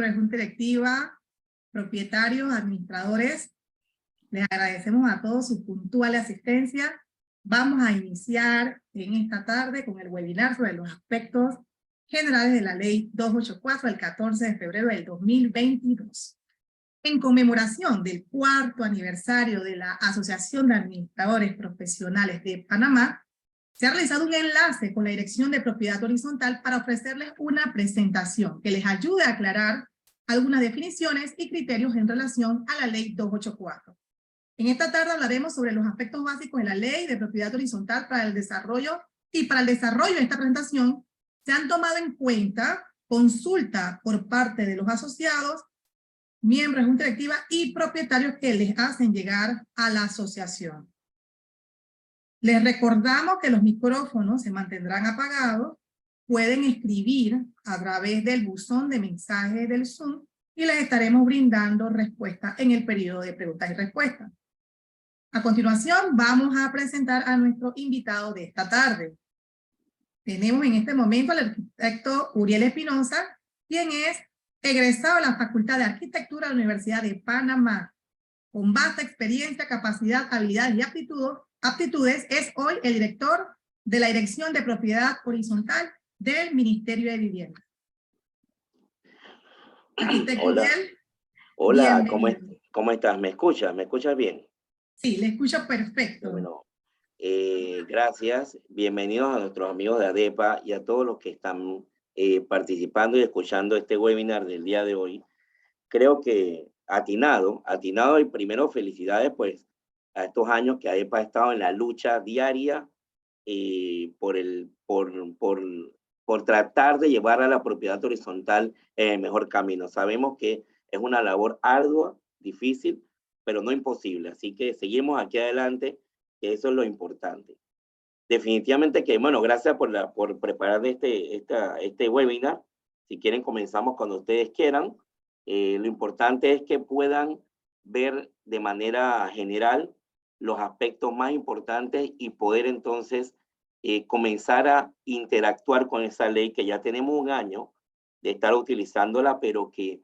miembros de Junta Directiva, propietarios, administradores, les agradecemos a todos su puntual asistencia. Vamos a iniciar en esta tarde con el webinar sobre los aspectos generales de la Ley 284 del 14 de febrero del 2022. En conmemoración del 4º aniversario de la Asociación de Administradores Profesionales de Panamá, se ha realizado un enlace con la Dirección de Propiedad Horizontal para ofrecerles una presentación que les ayude a aclarar algunas definiciones y criterios en relación a la Ley 284. En esta tarde hablaremos sobre los aspectos básicos de la Ley de Propiedad Horizontal para el desarrollo, y para el desarrollo de esta presentación se han tomado en cuenta consulta por parte de los asociados, miembros de Junta Directiva y propietarios que les hacen llegar a la asociación. Les recordamos que los micrófonos se mantendrán apagados, pueden escribir a través del buzón de mensajes del Zoom y les estaremos brindando respuesta en el periodo de preguntas y respuestas. A continuación, vamos a presentar a nuestro invitado de esta tarde. Tenemos en este momento al arquitecto Uriel Espinosa, quien es egresado de la Facultad de Arquitectura de la Universidad de Panamá. Con vasta experiencia, capacidad, habilidades y aptitudes, es hoy el director de la Dirección de Propiedad Horizontal del Ministerio de Vivienda. Arquitecto Hola. Uriel. Hola, ¿cómo estás? ¿Me escuchas? ¿Me escuchas bien? Sí, le escucho perfecto. Bueno, gracias. Bienvenidos a nuestros amigos de ADEPA y a todos los que están participando y escuchando este webinar del día de hoy. Creo que atinado, y primero felicidades pues a estos años que ADEPA ha estado en la lucha diaria por tratar de llevar a la propiedad horizontal en el mejor camino. Sabemos que es una labor ardua, difícil, pero no imposible. Así que seguimos aquí adelante, que eso es lo importante. Definitivamente que, bueno, gracias por preparar este webinar. Si quieren, comenzamos cuando ustedes quieran. Lo importante es que puedan ver de manera general los aspectos más importantes y poder entonces comenzar a interactuar con esa ley que ya tenemos un año de estar utilizándola, pero que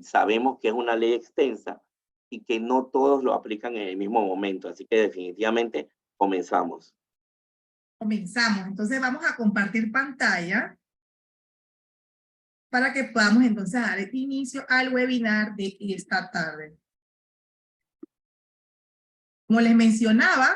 sabemos que es una ley extensa y que no todos lo aplican en el mismo momento. Así que definitivamente comenzamos. Comenzamos. Entonces vamos a compartir pantalla para que podamos entonces dar inicio al webinar de esta tarde. Como les mencionaba,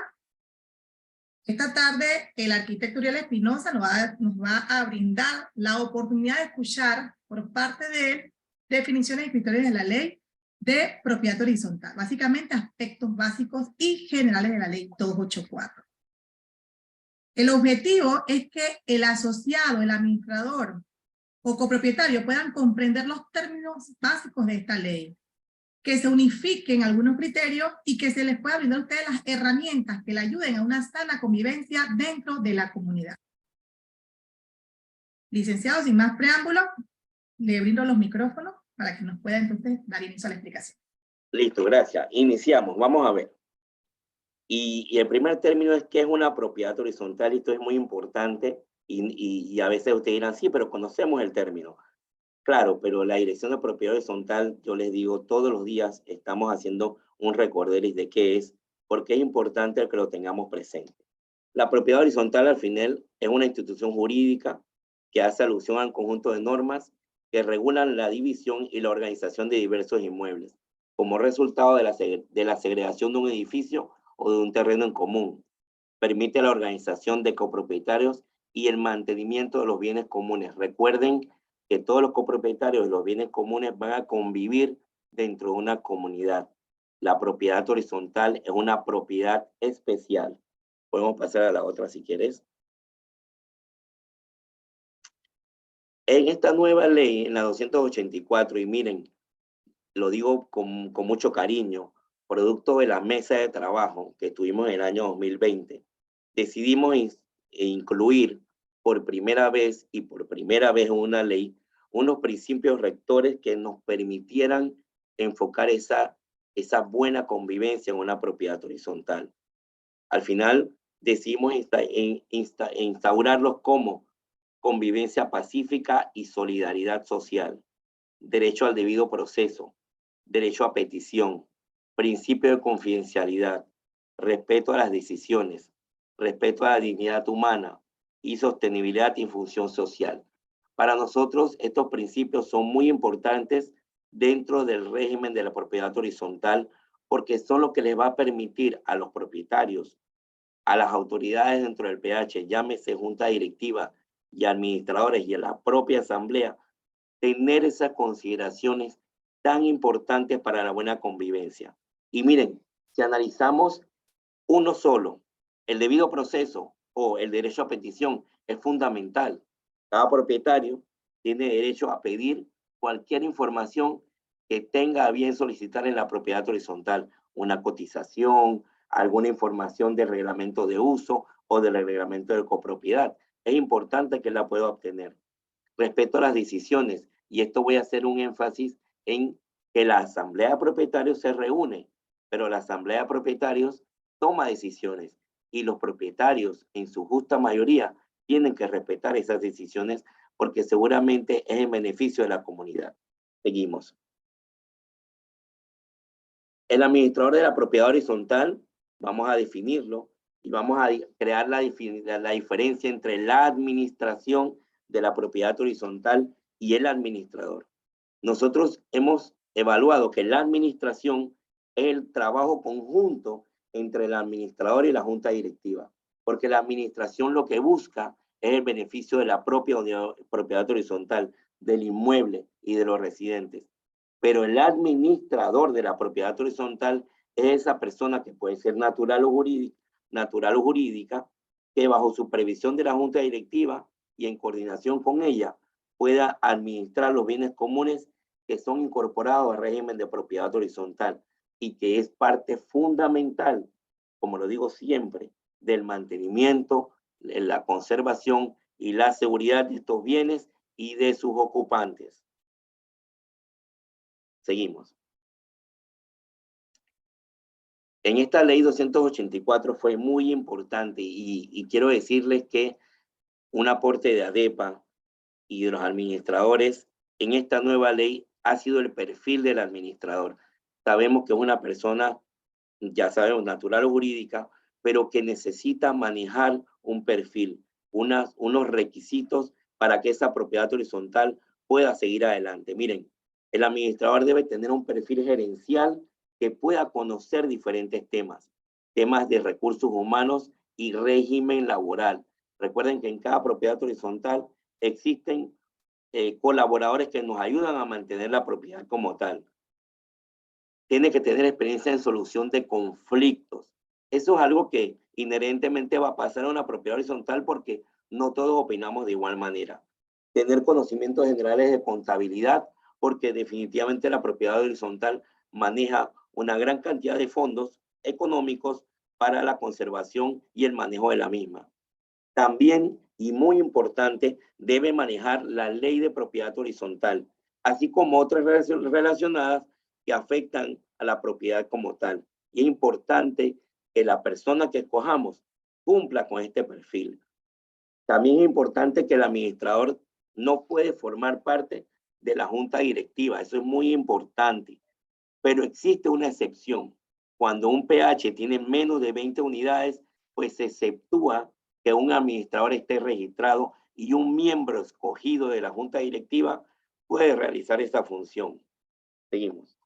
esta tarde el arquitecto Uriel Espinosa nos va a brindar la oportunidad de escuchar por parte de él definiciones y criterios de la ley de propiedad horizontal, básicamente aspectos básicos y generales de la ley 284. El objetivo es que el asociado, el administrador o copropietario puedan comprender los términos básicos de esta ley, que se unifiquen algunos criterios y que se les pueda brindar a ustedes las herramientas que le ayuden a una sana convivencia dentro de la comunidad. Licenciado, sin más preámbulos, le brindo los micrófonos para que nos pueda entonces dar inicio a la explicación. Listo, gracias. Iniciamos. Vamos a ver. Y el primer término es que es una propiedad horizontal, y esto es muy importante, y a veces ustedes dirán, sí, pero conocemos el término. Claro, pero la Dirección de Propiedad Horizontal, yo les digo, todos los días estamos haciendo un recorderis de qué es, porque es importante que lo tengamos presente. La propiedad horizontal al final es una institución jurídica que hace alusión al conjunto de normas que regulan la división y la organización de diversos inmuebles, como resultado de la segregación de un edificio o de un terreno en común. Permite la organización de copropietarios y el mantenimiento de los bienes comunes. Recuerden que todos los copropietarios de los bienes comunes van a convivir dentro de una comunidad. La propiedad horizontal es una propiedad especial. Podemos pasar a la otra si quieres. En esta nueva ley, en la 284, y miren, lo digo con mucho cariño, producto de la mesa de trabajo que tuvimos en el año 2020, decidimos incluir por primera vez en una ley unos principios rectores que nos permitieran enfocar esa buena convivencia en una propiedad horizontal. Al final decidimos instaurarlos como convivencia pacífica y solidaridad social. derecho al debido proceso, derecho a petición, principio de confidencialidad, respeto a las decisiones, respeto a la dignidad humana y sostenibilidad y función social. Para nosotros, estos principios son muy importantes dentro del régimen de la propiedad horizontal porque son lo que les va a permitir a los propietarios, a las autoridades dentro del PH, llámese junta directiva y administradores y a la propia asamblea, tener esas consideraciones tan importantes para la buena convivencia. Y miren, si analizamos uno solo, el debido proceso o el derecho a petición es fundamental. Cada propietario tiene derecho a pedir cualquier información que tenga a bien solicitar en la propiedad horizontal, una cotización, alguna información del reglamento de uso o del reglamento de copropiedad. Es importante que la pueda obtener. Respecto a las decisiones, y esto voy a hacer un énfasis en que la asamblea de propietarios se reúne, pero la asamblea de propietarios toma decisiones y los propietarios en su justa mayoría tienen que respetar esas decisiones porque seguramente es en beneficio de la comunidad. Seguimos. El administrador de la propiedad horizontal, vamos a definirlo y vamos a crear la diferencia entre la administración de la propiedad horizontal y el administrador. Nosotros hemos evaluado que la administración es el trabajo conjunto entre el administrador y la junta directiva, porque la administración lo que busca es el beneficio de la propia propiedad horizontal, del inmueble y de los residentes. Pero el administrador de la propiedad horizontal es esa persona que puede ser natural o jurídica, que bajo supervisión de la junta directiva y en coordinación con ella pueda administrar los bienes comunes que son incorporados al régimen de propiedad horizontal y que es parte fundamental, como lo digo siempre, del mantenimiento, la conservación y la seguridad de estos bienes y de sus ocupantes. Seguimos. En esta ley 284 fue muy importante y quiero decirles que un aporte de ADEPA y de los administradores en esta nueva ley ha sido el perfil del administrador. Sabemos que es una persona, ya sabemos, natural o jurídica, pero que necesita manejar un perfil, unos requisitos para que esa propiedad horizontal pueda seguir adelante. Miren, el administrador debe tener un perfil gerencial que pueda conocer diferentes temas de recursos humanos y régimen laboral. Recuerden que en cada propiedad horizontal existen colaboradores que nos ayudan a mantener la propiedad como tal. Tiene que tener experiencia en solución de conflictos. Eso es algo que inherentemente va a pasar a una propiedad horizontal porque no todos opinamos de igual manera. Tener conocimientos generales de contabilidad porque definitivamente la propiedad horizontal maneja una gran cantidad de fondos económicos para la conservación y el manejo de la misma. También, y muy importante, debe manejar la ley de propiedad horizontal, así como otras relacionadas que afectan a la propiedad como tal. Y es importante que la persona que escojamos cumpla con este perfil. También es importante que el administrador no puede formar parte de la junta directiva. Eso es muy importante. Pero existe una excepción. Cuando un PH tiene menos de 20 unidades, pues se exceptúa que un administrador esté registrado y un miembro escogido de la junta directiva puede realizar esa función. Seguimos.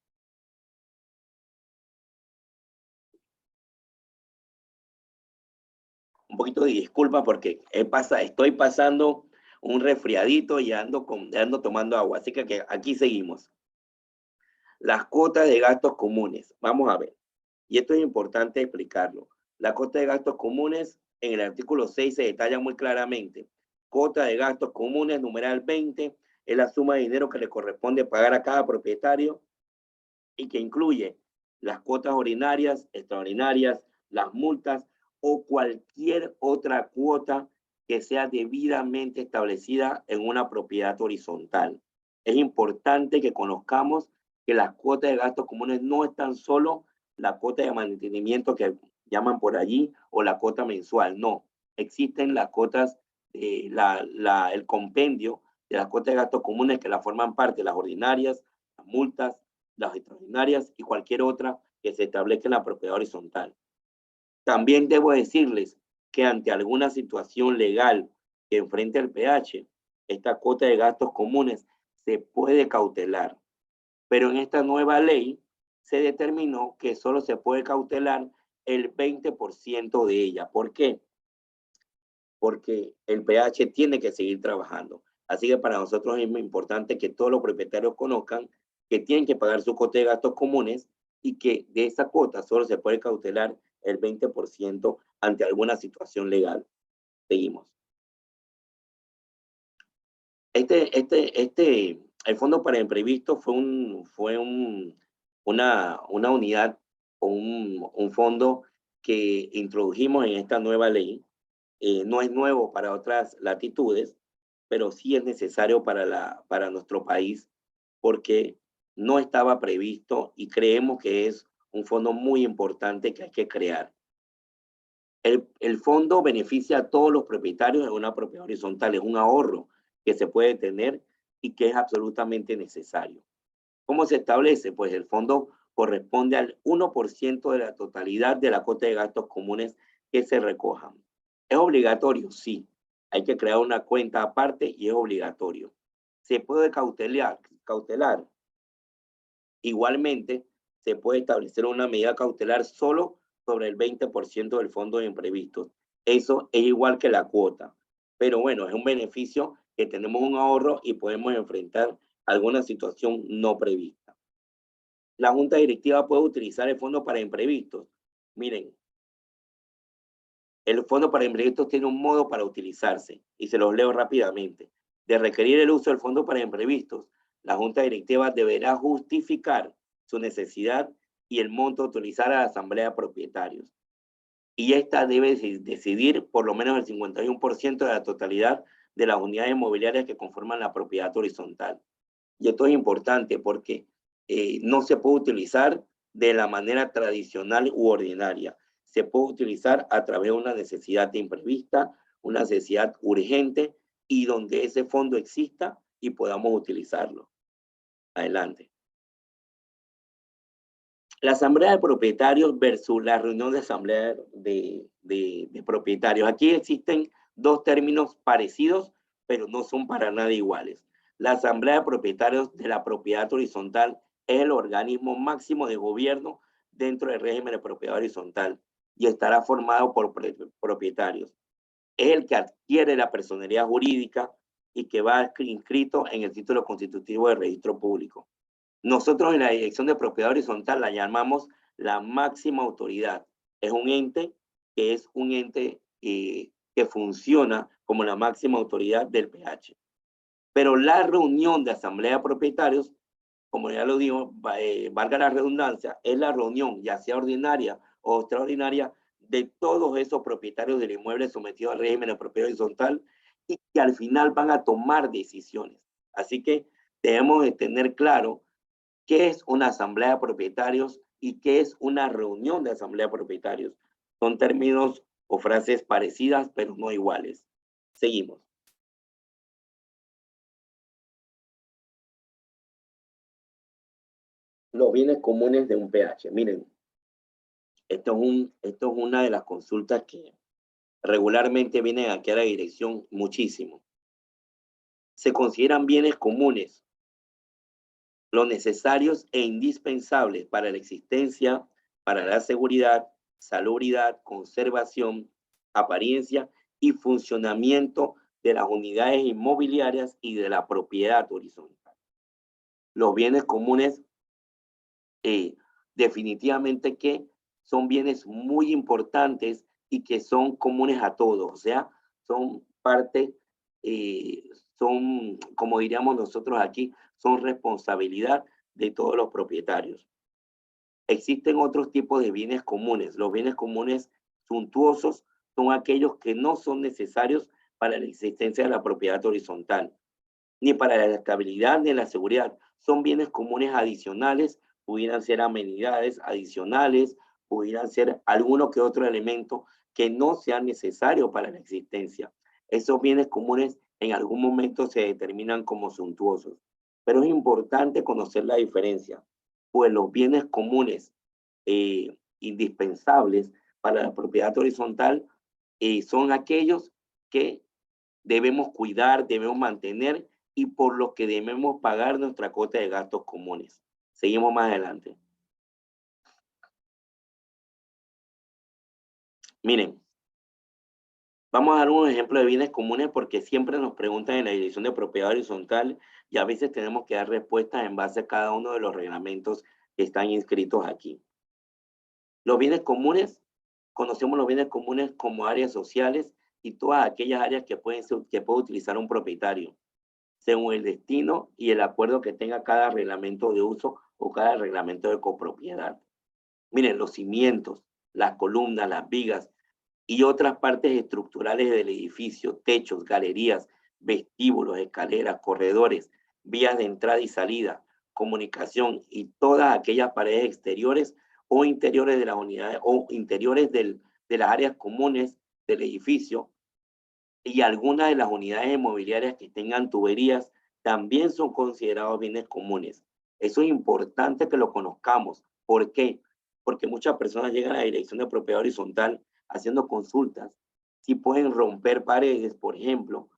Un poquito de disculpa porque estoy pasando un resfriadito y ando tomando agua. Así que aquí seguimos. Las cuotas de gastos comunes. Vamos a ver. Y esto es importante explicarlo. La cuota de gastos comunes en el artículo 6 se detalla muy claramente. Cuota de gastos comunes, numeral 20, es la suma de dinero que le corresponde pagar a cada propietario y que incluye las cuotas ordinarias, extraordinarias, las multas o cualquier otra cuota que sea debidamente establecida en una propiedad horizontal. Es importante que conozcamos que las cuotas de gastos comunes no están solo la cuota de mantenimiento que llaman por allí o la cuota mensual, no. Existen las cuotas, el compendio de las cuotas de gastos comunes que la forman parte, las ordinarias, las multas, las extraordinarias y cualquier otra que se establezca en la propiedad horizontal. También debo decirles que ante alguna situación legal que enfrente el PH, esta cuota de gastos comunes se puede cautelar. Pero en esta nueva ley se determinó que solo se puede cautelar el 20% de ella. ¿Por qué? Porque el PH tiene que seguir trabajando. Así que para nosotros es muy importante que todos los propietarios conozcan que tienen que pagar su cuota de gastos comunes y que de esa cuota solo se puede cautelar el 20% ante alguna situación legal. Seguimos. El Fondo para Imprevistos fue una unidad o un fondo que introdujimos en esta nueva ley. No es nuevo para otras latitudes, pero sí es necesario para nuestro país porque no estaba previsto y creemos que es un fondo muy importante que hay que crear. El fondo beneficia a todos los propietarios en una propiedad horizontal, es un ahorro que se puede tener y que es absolutamente necesario. ¿Cómo se establece? Pues el fondo corresponde al 1% de la totalidad de la cuota de gastos comunes que se recojan. ¿Es obligatorio? Sí. Hay que crear una cuenta aparte y es obligatorio. ¿Se puede cautelar? Igualmente, se puede establecer una medida cautelar solo sobre el 20% del fondo de imprevistos. Eso es igual que la cuota. Pero bueno, es un beneficio que tenemos un ahorro y podemos enfrentar alguna situación no prevista. La Junta Directiva puede utilizar el fondo para imprevistos. Miren, el fondo para imprevistos tiene un modo para utilizarse y se los leo rápidamente. De requerir el uso del fondo para imprevistos, la Junta Directiva deberá justificar su necesidad y el monto a utilizar a la Asamblea de Propietarios. Y esta debe decidir por lo menos el 51% de la totalidad de las unidades inmobiliarias que conforman la propiedad horizontal. Y esto es importante porque no se puede utilizar de la manera tradicional u ordinaria. Se puede utilizar a través de una necesidad de imprevista, una necesidad urgente y donde ese fondo exista y podamos utilizarlo. Adelante. La asamblea de propietarios versus la reunión de asamblea de propietarios. Aquí existen dos términos parecidos, pero no son para nada iguales. La asamblea de propietarios de la propiedad horizontal es el organismo máximo de gobierno dentro del régimen de propiedad horizontal y estará formado por propietarios. Es el que adquiere la personería jurídica y que va inscrito en el título constitutivo del registro público. Nosotros en la Dirección de Propiedad Horizontal la llamamos la máxima autoridad. Es un ente que que funciona como la máxima autoridad del PH. Pero la reunión de asamblea de propietarios, como ya lo digo, valga la redundancia, es la reunión, ya sea ordinaria o extraordinaria, de todos esos propietarios del inmueble sometidos al régimen de propiedad horizontal y que al final van a tomar decisiones. Así que debemos de tener claro qué es una asamblea de propietarios y qué es una reunión de asamblea de propietarios. Son términos o frases parecidas, pero no iguales. Seguimos. Los bienes comunes de un PH. Miren, esto es una de las consultas que regularmente vienen aquí a la dirección muchísimo. Se consideran bienes comunes los necesarios e indispensables para la existencia, para la seguridad, salubridad, conservación, apariencia y funcionamiento de las unidades inmobiliarias y de la propiedad horizontal. Los bienes comunes definitivamente que son bienes muy importantes y que son comunes a todos, o sea, son parte, son, como diríamos nosotros aquí, son responsabilidad de todos los propietarios. Existen otros tipos de bienes comunes. Los bienes comunes suntuosos son aquellos que no son necesarios para la existencia de la propiedad horizontal, ni para la estabilidad ni la seguridad. Son bienes comunes adicionales, pudieran ser amenidades adicionales, pudieran ser alguno que otro elemento que no sean necesarios para la existencia. Esos bienes comunes en algún momento se determinan como suntuosos. Pero es importante conocer la diferencia, pues los bienes comunes indispensables para la propiedad horizontal son aquellos que debemos cuidar, debemos mantener y por los que debemos pagar nuestra cuota de gastos comunes. Seguimos más adelante. Miren, vamos a dar un ejemplo de bienes comunes porque siempre nos preguntan en la Dirección de Propiedad Horizontal y a veces tenemos que dar respuestas en base a cada uno de los reglamentos que están inscritos aquí. Los bienes comunes, conocemos los bienes comunes como áreas sociales y todas aquellas áreas que puede utilizar un propietario, según el destino y el acuerdo que tenga cada reglamento de uso o cada reglamento de copropiedad. Miren, los cimientos, las columnas, las vigas y otras partes estructurales del edificio, techos, galerías, vestíbulos, escaleras, corredores, vías de entrada y salida, comunicación y todas aquellas paredes exteriores o interiores de las unidades o interiores de las áreas comunes del edificio y algunas de las unidades inmobiliarias que tengan tuberías también son considerados bienes comunes. Eso es importante que lo conozcamos. ¿Por qué? Porque muchas personas llegan a la Dirección de Propiedad Horizontal haciendo consultas. Si pueden romper paredes, por ejemplo,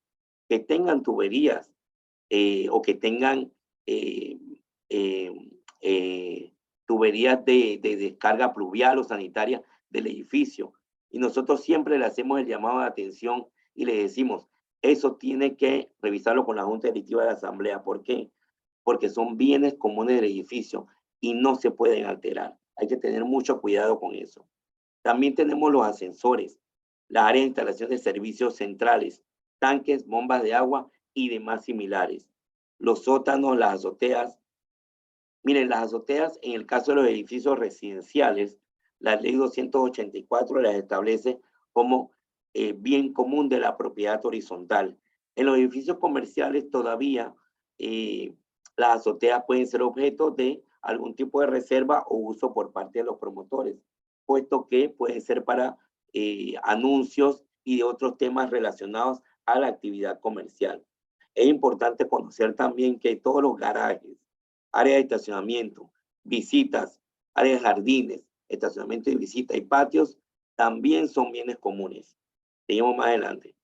que tengan tuberías o que tengan tuberías de descarga pluvial o sanitaria del edificio. Y nosotros siempre le hacemos el llamado de atención y le decimos, eso tiene que revisarlo con la Junta Directiva de la Asamblea. ¿Por qué? Porque son bienes comunes del edificio y no se pueden alterar. Hay que tener mucho cuidado con eso. También tenemos los ascensores, las áreas de instalación de servicios centrales, tanques, bombas de agua y demás similares. Los sótanos, las azoteas. Miren, las azoteas, en el caso de los edificios residenciales, la ley 284 las establece como bien común de la propiedad horizontal. En los edificios comerciales todavía las azoteas pueden ser objeto de algún tipo de reserva o uso por parte de los promotores, puesto que pueden ser para anuncios y de otros temas relacionados a la actividad comercial. Es importante conocer también que todos los garajes, áreas de estacionamiento, visitas, áreas de jardines, estacionamiento de visita y patios también son bienes comunes. Seguimos más adelante.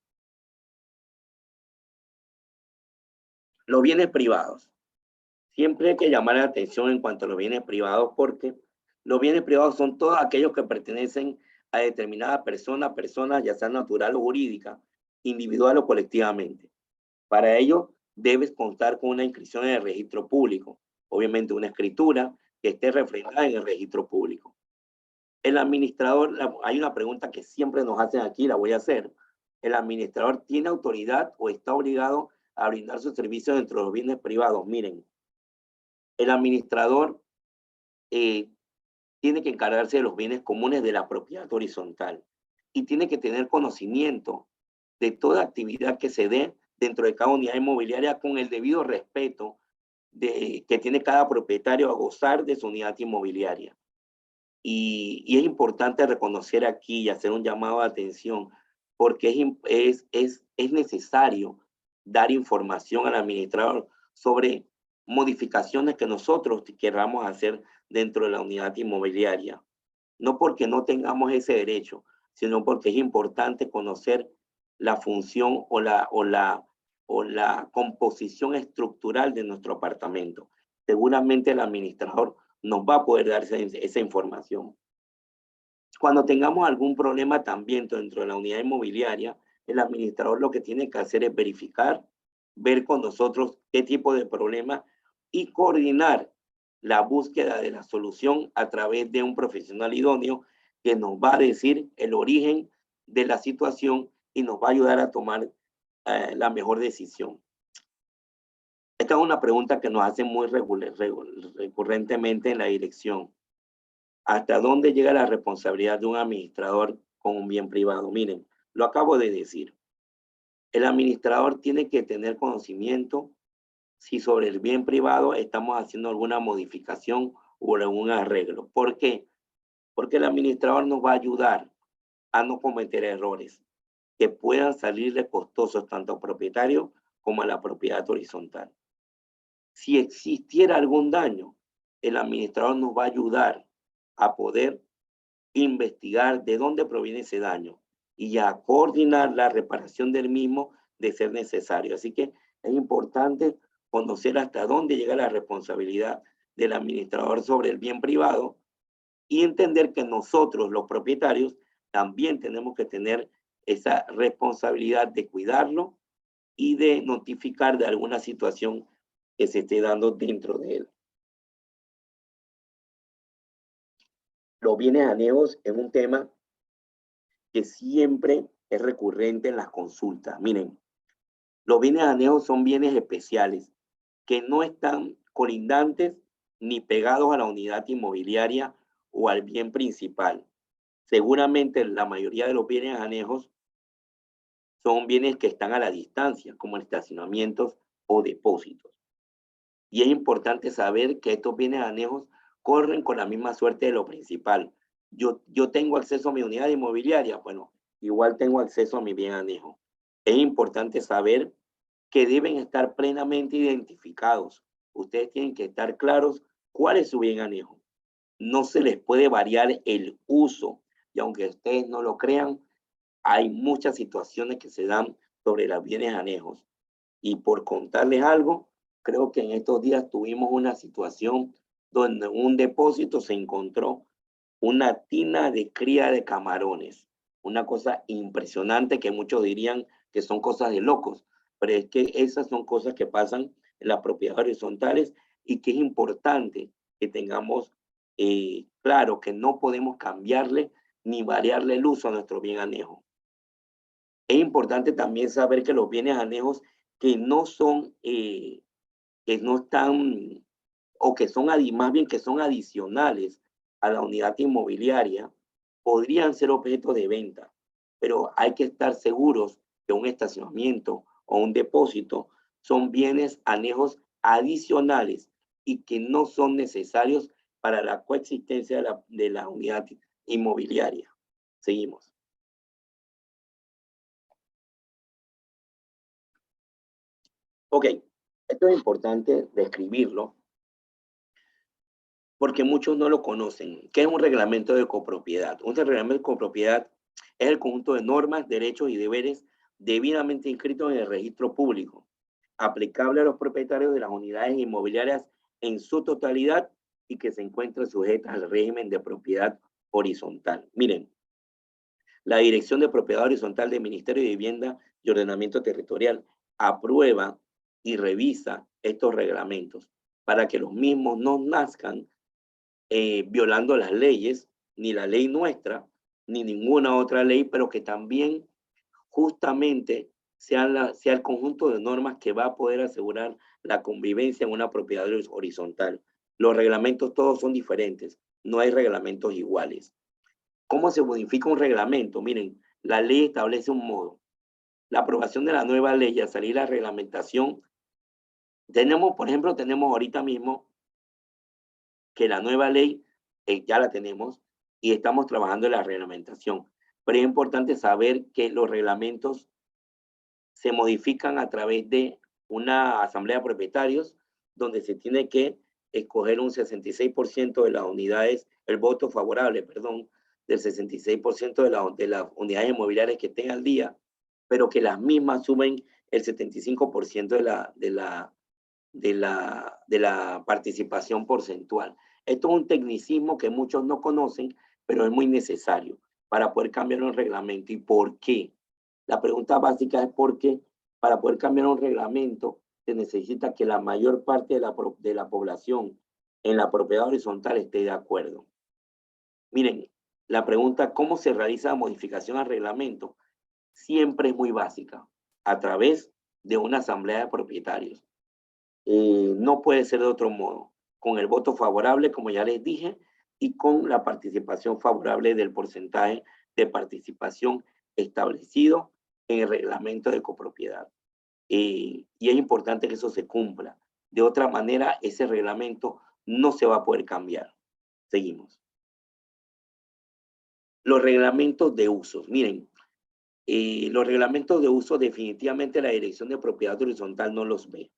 Los bienes privados. Siempre hay que llamar la atención en cuanto a los bienes privados porque los bienes privados son todos aquellos que pertenecen a determinada persona, ya sea natural o jurídica, individual o colectivamente. Para ello, debes contar con una inscripción en el registro público, obviamente una escritura que esté reflejada en el registro público. El administrador, hay una pregunta que siempre nos hacen aquí, la voy a hacer. ¿El administrador tiene autoridad o está obligado a brindar sus servicios dentro de los bienes privados? Miren, el administrador tiene que encargarse de los bienes comunes de la propiedad horizontal y tiene que tener conocimiento de toda actividad que se dé dentro de cada unidad inmobiliaria con el debido respeto que tiene cada propietario a gozar de su unidad inmobiliaria. Y es importante reconocer aquí y hacer un llamado de atención porque es necesario dar información al administrador sobre modificaciones que nosotros queramos hacer dentro de la unidad inmobiliaria. No porque no tengamos ese derecho, sino porque es importante conocer la función o la composición estructural de nuestro apartamento. Seguramente el administrador nos va a poder dar esa información. Cuando tengamos algún problema también dentro de la unidad inmobiliaria, el administrador lo que tiene que hacer es verificar, ver con nosotros qué tipo de problema y coordinar la búsqueda de la solución a través de un profesional idóneo que nos va a decir el origen de la situación y nos va a ayudar a tomar la mejor decisión. Esta es una pregunta que nos hacen muy recurrentemente en la dirección. ¿Hasta dónde llega la responsabilidad de un administrador con un bien privado? Miren, lo acabo de decir. El administrador tiene que tener conocimiento si sobre el bien privado estamos haciendo alguna modificación o algún arreglo. ¿Por qué? Porque el administrador nos va a ayudar a no cometer errores. que puedan salirle costosos tanto al propietario como a la propiedad horizontal. Si existiera algún daño, el administrador nos va a ayudar a poder investigar de dónde proviene ese daño y a coordinar la reparación del mismo de ser necesario. Así que es importante conocer hasta dónde llega la responsabilidad del administrador sobre el bien privado y entender que nosotros, los propietarios, también tenemos que tener esa responsabilidad de cuidarlo y de notificar de alguna situación que se esté dando dentro de él. Los bienes anejos es un tema que siempre es recurrente en las consultas. Miren, los bienes anejos son bienes especiales que no están colindantes ni pegados a la unidad inmobiliaria o al bien principal. Seguramente la mayoría de los bienes anejos son bienes que están a la distancia, como estacionamientos o depósitos. Y es importante saber que estos bienes anejos corren con la misma suerte de lo principal. Yo tengo acceso a mi unidad inmobiliaria, bueno, igual tengo acceso a mi bien anejo. Es importante saber que deben estar plenamente identificados. Ustedes tienen que estar claros cuál es su bien anejo. No se les puede variar el uso, y aunque ustedes no lo crean, hay muchas situaciones que se dan sobre los bienes anejos. Y por contarles algo, creo que en estos días tuvimos una situación donde en un depósito se encontró una tina de cría de camarones. Una cosa impresionante que muchos dirían que son cosas de locos, pero es que esas son cosas que pasan en las propiedades horizontales y que es importante que tengamos claro que no podemos cambiarle ni variarle el uso a nuestro bien anejo. Es importante también saber que los bienes anejos que no son, que no están, o que son, más bien que son adicionales a la unidad inmobiliaria, podrían ser objeto de venta, pero hay que estar seguros que un estacionamiento o un depósito son bienes anejos adicionales y que no son necesarios para la coexistencia de la unidad inmobiliaria. Seguimos. Ok, esto es importante describirlo porque muchos no lo conocen. ¿Qué es un reglamento de copropiedad? Un reglamento de copropiedad es el conjunto de normas, derechos y deberes debidamente inscritos en el registro público, aplicable a los propietarios de las unidades inmobiliarias en su totalidad y que se encuentran sujetas al régimen de propiedad horizontal. Miren, la Dirección de Propiedad Horizontal del Ministerio de Vivienda y Ordenamiento Territorial aprueba y revisa estos reglamentos para que los mismos no nazcan violando las leyes, ni la ley nuestra, ni ninguna otra ley, pero que también justamente sea el conjunto de normas que va a poder asegurar la convivencia en una propiedad horizontal. Los reglamentos todos son diferentes, no hay reglamentos iguales. ¿Cómo se modifica un reglamento? Miren, la ley establece un modo. La aprobación de la nueva ley, al salir la reglamentación, por ejemplo, tenemos ahorita mismo que la nueva ley ya la tenemos y estamos trabajando en la reglamentación. Pero es importante saber que los reglamentos se modifican a través de una asamblea de propietarios donde se tiene que escoger un 66% de las unidades, el voto favorable, perdón, del 66% de las unidades inmobiliarias que estén al día, pero que las mismas sumen el 75% de la participación porcentual. Esto es un tecnicismo que muchos no conocen, pero es muy necesario para poder cambiar un reglamento. ¿Y por qué? La pregunta básica es por qué para poder cambiar un reglamento se necesita que la mayor parte de la población en la propiedad horizontal esté de acuerdo. Miren, la pregunta ¿cómo se realiza la modificación al reglamento? Siempre es muy básica, a través de una asamblea de propietarios. No puede ser de otro modo, con el voto favorable, como ya les dije, y con la participación favorable del porcentaje de participación establecido en el reglamento de copropiedad. Y es importante que eso se cumpla. De otra manera, ese reglamento no se va a poder cambiar. Seguimos. Los reglamentos de usos. Miren, Los reglamentos de uso definitivamente la Dirección de Propiedad Horizontal no los ve.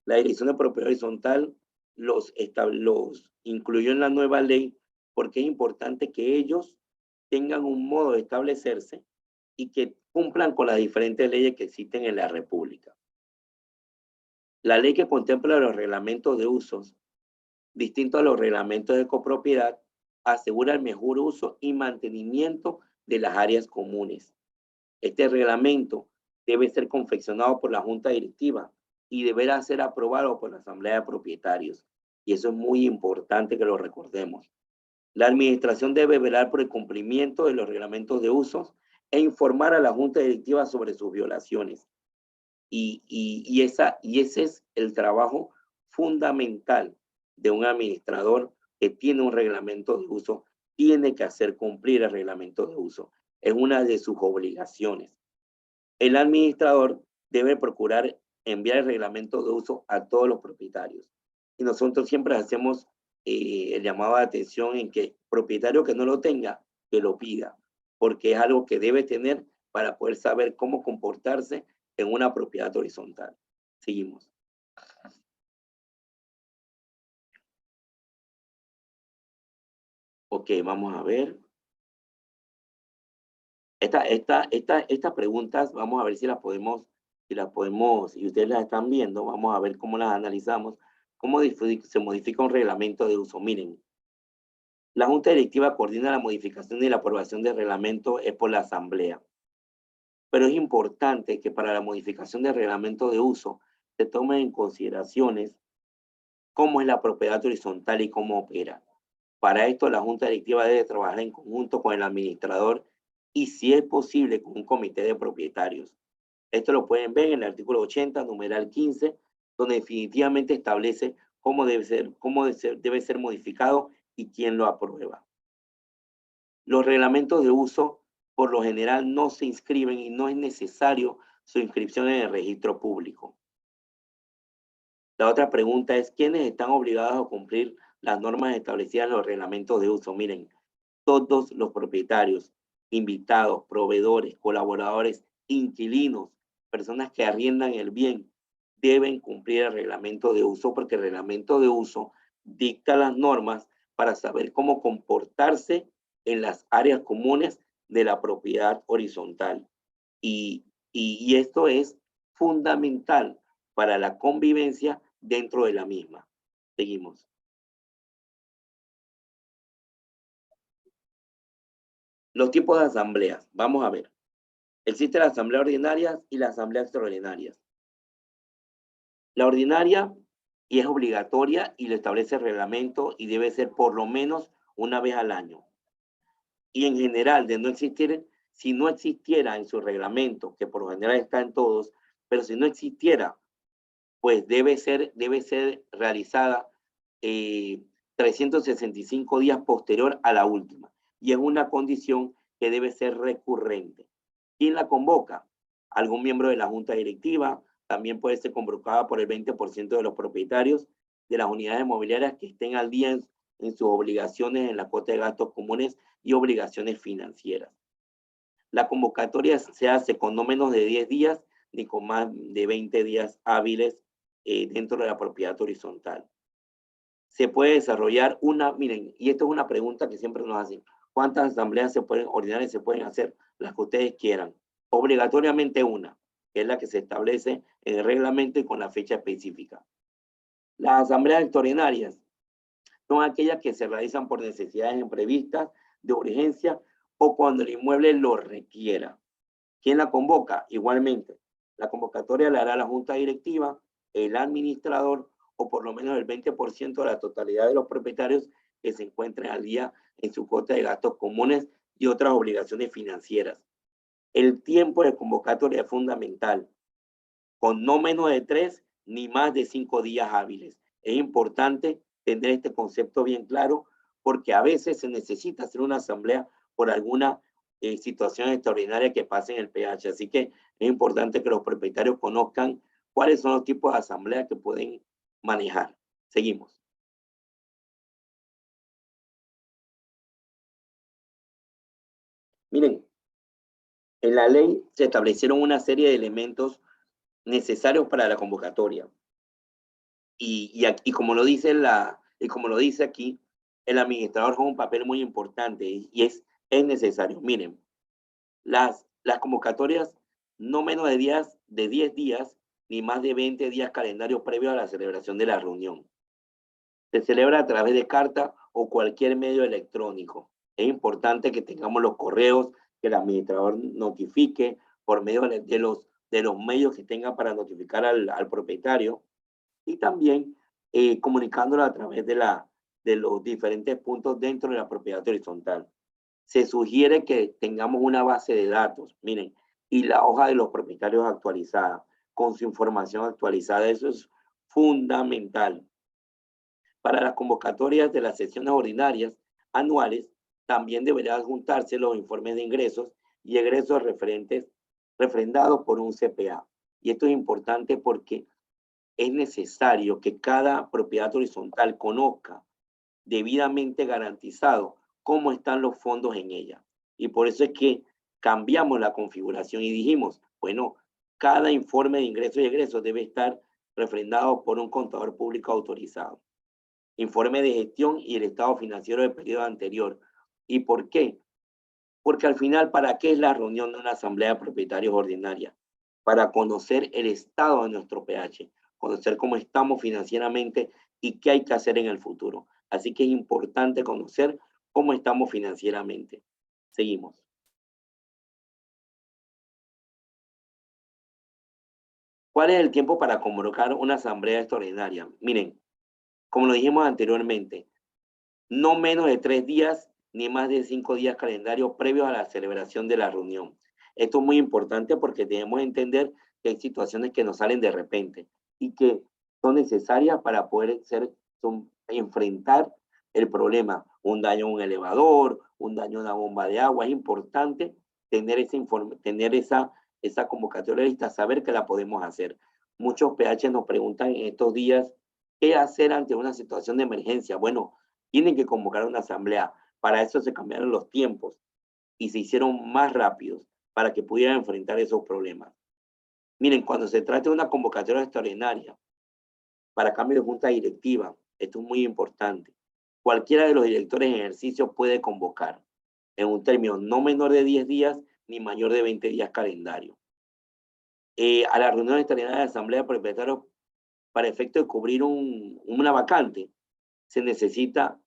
La Dirección de Propiedad Horizontal los incluyó en la nueva ley porque es importante que ellos tengan un modo de establecerse y que cumplan con las diferentes leyes que existen en la República. La ley que contempla los reglamentos de usos, distinto a los reglamentos de copropiedad, asegura el mejor uso y mantenimiento de las áreas comunes. Este reglamento debe ser confeccionado por la Junta Directiva y deberá ser aprobado por la Asamblea de Propietarios. Y eso es muy importante que lo recordemos. La administración debe velar por el cumplimiento de los reglamentos de usos e informar a la Junta Directiva sobre sus violaciones. Y ese es el trabajo fundamental de un administrador que tiene un reglamento de uso, tiene que hacer cumplir el reglamento de uso. Es una de sus obligaciones. El administrador debe procurar enviar el reglamento de uso a todos los propietarios. Y nosotros siempre hacemos el llamado de atención en que propietario que no lo tenga, que lo pida, porque es algo que debe tener para poder saber cómo comportarse en una propiedad horizontal. Seguimos. Ok, vamos a ver. Estas preguntas, vamos a ver si las podemos, y ustedes las están viendo, vamos a ver cómo las analizamos, cómo se modifica un reglamento de uso. Miren, la Junta Directiva coordina la modificación y la aprobación del reglamento es por la Asamblea. Pero es importante que para la modificación del reglamento de uso se tomen en consideraciones cómo es la propiedad horizontal y cómo opera. Para esto, la Junta Directiva debe trabajar en conjunto con el administrador y, si es posible, con un comité de propietarios. Esto lo pueden ver en el artículo 80, numeral 15, donde definitivamente establece cómo debe ser modificado y quién lo aprueba. Los reglamentos de uso, por lo general, no se inscriben y no es necesario su inscripción en el registro público. La otra pregunta es, ¿quiénes están obligados a cumplir las normas establecidas en los reglamentos de uso? Miren, todos los propietarios, invitados, proveedores, colaboradores, inquilinos, personas que arriendan el bien, deben cumplir el reglamento de uso porque el reglamento de uso dicta las normas para saber cómo comportarse en las áreas comunes de la propiedad horizontal. Y esto es fundamental para la convivencia dentro de la misma. Seguimos. Los tipos de asambleas. Vamos a ver. Existe la asamblea ordinaria y la asamblea extraordinaria. La ordinaria y es obligatoria y lo establece el reglamento y debe ser por lo menos una vez al año. Y en general, de no existir, si no existiera en su reglamento, que por lo general está en todos, pero si no existiera, pues debe ser realizada 365 días posterior a la última. Y es una condición que debe ser recurrente. ¿Quién la convoca? Algún miembro de la junta directiva, también puede ser convocada por el 20% de los propietarios de las unidades mobiliarias que estén al día en sus obligaciones en la cuota de gastos comunes y obligaciones financieras. La convocatoria se hace con no menos de 10 días ni con más de 20 días hábiles dentro de la propiedad horizontal. Se puede desarrollar miren, y esto es una pregunta que siempre nos hacen, ¿cuántas asambleas ordinarias se pueden hacer? Las que ustedes quieran. Obligatoriamente una, que es la que se establece en el reglamento y con la fecha específica. Las asambleas extraordinarias son aquellas que se realizan por necesidades imprevistas, de urgencia o cuando el inmueble lo requiera. ¿Quién la convoca? Igualmente, la convocatoria la hará la junta directiva, el administrador o por lo menos el 20% de la totalidad de los propietarios que se encuentren al día en su cuota de gastos comunes y otras obligaciones financieras. El tiempo de convocatoria es fundamental, con no menos de 3 ni más de 5 días hábiles. Es importante tener este concepto bien claro porque a veces se necesita hacer una asamblea por alguna situación extraordinaria que pase en el PH. Así que es importante que los propietarios conozcan cuáles son los tipos de asamblea que pueden manejar. Seguimos. Miren, En la ley se establecieron una serie de elementos necesarios para la convocatoria. Y como lo dice aquí, el administrador juega un papel muy importante y es necesario. Miren, las convocatorias no menos de 10 días ni más de 20 días calendarios previos a la celebración de la reunión. Se celebra a través de carta o cualquier medio electrónico. Es importante que tengamos los correos, que el administrador notifique por medio de los medios que tenga para notificar al propietario y también comunicándolo a través de los diferentes puntos dentro de la propiedad horizontal. Se sugiere que tengamos una base de datos, miren, y la hoja de los propietarios actualizada, con su información actualizada. Eso es fundamental. Para las convocatorias de las sesiones ordinarias anuales, también deberá adjuntarse los informes de ingresos y egresos refrendados por un CPA. Y esto es importante porque es necesario que cada propiedad horizontal conozca debidamente garantizado cómo están los fondos en ella. Y por eso es que cambiamos la configuración y dijimos, bueno, cada informe de ingresos y egresos debe estar refrendado por un contador público autorizado. Informe de gestión y el estado financiero del periodo anterior. ¿Y por qué? Porque al final, ¿para qué es la reunión de una asamblea de propietarios ordinaria? Para conocer el estado de nuestro PH, conocer cómo estamos financieramente y qué hay que hacer en el futuro. Así que es importante conocer cómo estamos financieramente. Seguimos. ¿Cuál es el tiempo para convocar una asamblea extraordinaria? Miren, como lo dijimos anteriormente, no menos de 3 días ni más de 5 días calendarios previos a la celebración de la reunión. Esto es muy importante porque debemos entender que hay situaciones que nos salen de repente y que son necesarias para poder enfrentar el problema. Un daño a un elevador, un daño a una bomba de agua. Es importante tener esa convocatoria lista, saber que la podemos hacer. Muchos PH nos preguntan en estos días qué hacer ante una situación de emergencia. Bueno, tienen que convocar una asamblea. Para eso se cambiaron los tiempos y se hicieron más rápidos para que pudieran enfrentar esos problemas. Miren, cuando se trata de una convocatoria extraordinaria para cambio de junta directiva, esto es muy importante. Cualquiera de los directores en ejercicio puede convocar en un término no menor de 10 días ni mayor de 20 días calendario. A la reunión extraordinaria de la asamblea de propietarios para efecto de cubrir una vacante, se necesita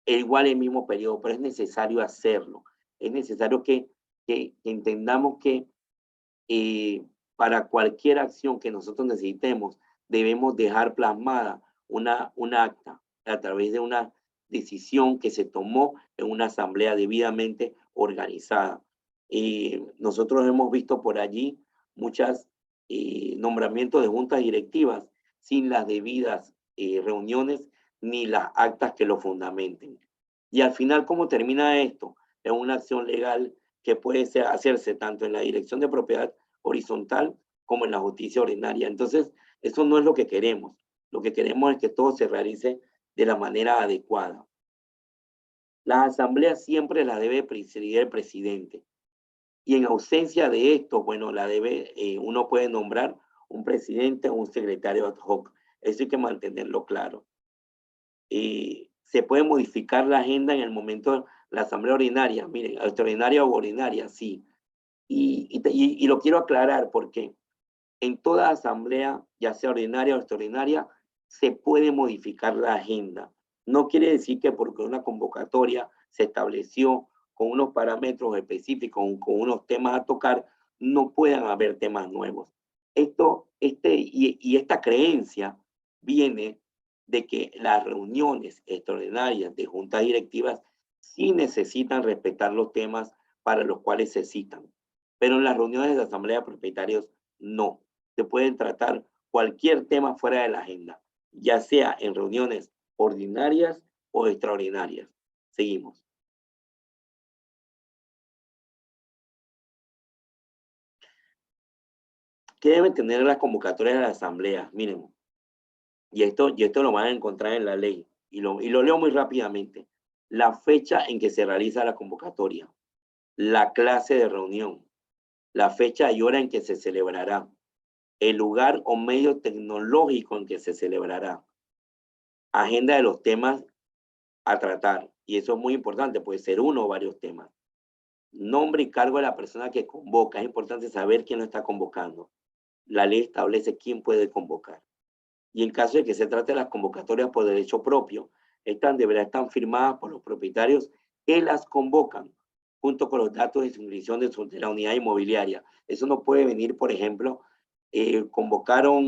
igual el mismo periodo, pero es necesario hacerlo. Es necesario que entendamos que para cualquier acción que nosotros necesitemos, debemos dejar plasmada una acta a través de una decisión que se tomó en una asamblea debidamente organizada. Nosotros hemos visto por allí muchos nombramientos de juntas directivas sin las debidas reuniones ni las actas que lo fundamenten. Y al final, ¿cómo termina esto? Es una acción legal que puede hacerse tanto en la dirección de propiedad horizontal como en la justicia ordinaria. Entonces, eso no es lo que queremos. Lo que queremos es que todo se realice de la manera adecuada. Las asambleas siempre las debe presidir el presidente. Y en ausencia de esto, bueno, uno puede nombrar un presidente o un secretario ad hoc. Eso hay que mantenerlo claro. Se puede modificar la agenda en el momento de la asamblea ordinaria. Miren, extraordinaria o ordinaria, sí. Y lo quiero aclarar porque en toda asamblea, ya sea ordinaria o extraordinaria, se puede modificar la agenda. No quiere decir que porque una convocatoria se estableció con unos parámetros específicos, con unos temas a tocar, no puedan haber temas nuevos. Esta creencia viene de que las reuniones extraordinarias de juntas directivas sí necesitan respetar los temas para los cuales se citan. Pero en las reuniones de asamblea de propietarios, no. Se pueden tratar cualquier tema fuera de la agenda, ya sea en reuniones ordinarias o extraordinarias. Seguimos. ¿Qué deben tener las convocatorias de la asamblea? Miren, y esto lo van a encontrar en la ley, y lo leo muy rápidamente. La fecha en que se realiza la convocatoria, la clase de reunión, la fecha y hora en que se celebrará, el lugar o medio tecnológico en que se celebrará, agenda de los temas a tratar, y eso es muy importante, puede ser uno o varios temas. Nombre y cargo de la persona que convoca, es importante saber quién lo está convocando. La ley establece quién puede convocar. Y en caso de que se trate de las convocatorias por derecho propio, estas deberán estar firmadas por los propietarios que las convocan, junto con los datos de inscripción de la unidad inmobiliaria. Eso no puede venir, por ejemplo, convocaron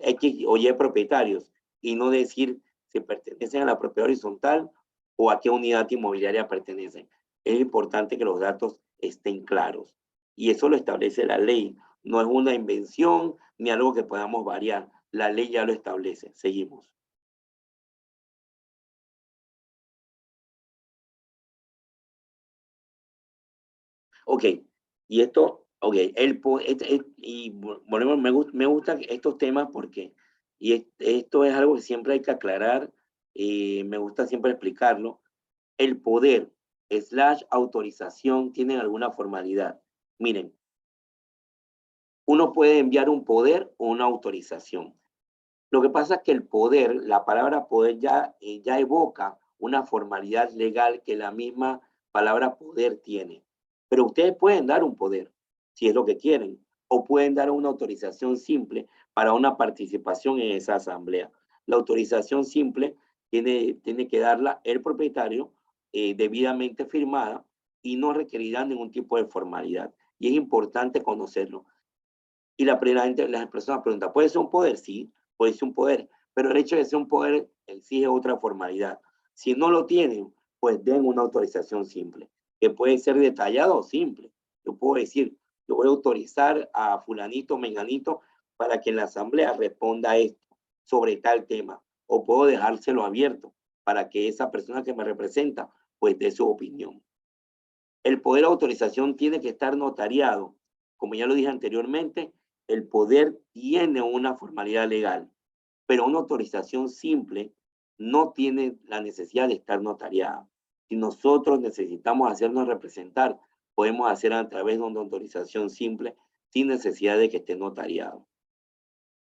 X o Y propietarios y no decir si pertenecen a la propiedad horizontal o a qué unidad inmobiliaria pertenecen. Es importante que los datos estén claros. Y eso lo establece la ley. No es una invención ni algo que podamos variar. La ley ya lo establece. Seguimos. Ok, y esto, ok, y volvemos, me gusta estos temas porque, esto es algo que siempre hay que aclarar, me gusta siempre explicarlo. El poder / autorización tienen alguna formalidad. Miren, uno puede enviar un poder o una autorización. Lo que pasa es que el poder, la palabra poder ya evoca una formalidad legal que la misma palabra poder tiene. Pero ustedes pueden dar un poder, si es lo que quieren, o pueden dar una autorización simple para una participación en esa asamblea. La autorización simple tiene que darla el propietario, debidamente firmada, y no requerirá ningún tipo de formalidad. Y es importante conocerlo. Y las personas preguntan, ¿puede ser un poder? Sí, puede ser un poder, pero el hecho de ser un poder exige otra formalidad. Si no lo tienen, pues den una autorización simple, que puede ser detallada o simple. Yo puedo decir, yo voy a autorizar a fulanito, menganito, para que en la asamblea responda a esto, sobre tal tema, o puedo dejárselo abierto para que esa persona que me representa, pues dé su opinión. El poder de autorización tiene que estar notariado. Como ya lo dije anteriormente, el poder tiene una formalidad legal, pero una autorización simple no tiene la necesidad de estar notariada. Si nosotros necesitamos hacernos representar, podemos hacer a través de una autorización simple sin necesidad de que esté notariado.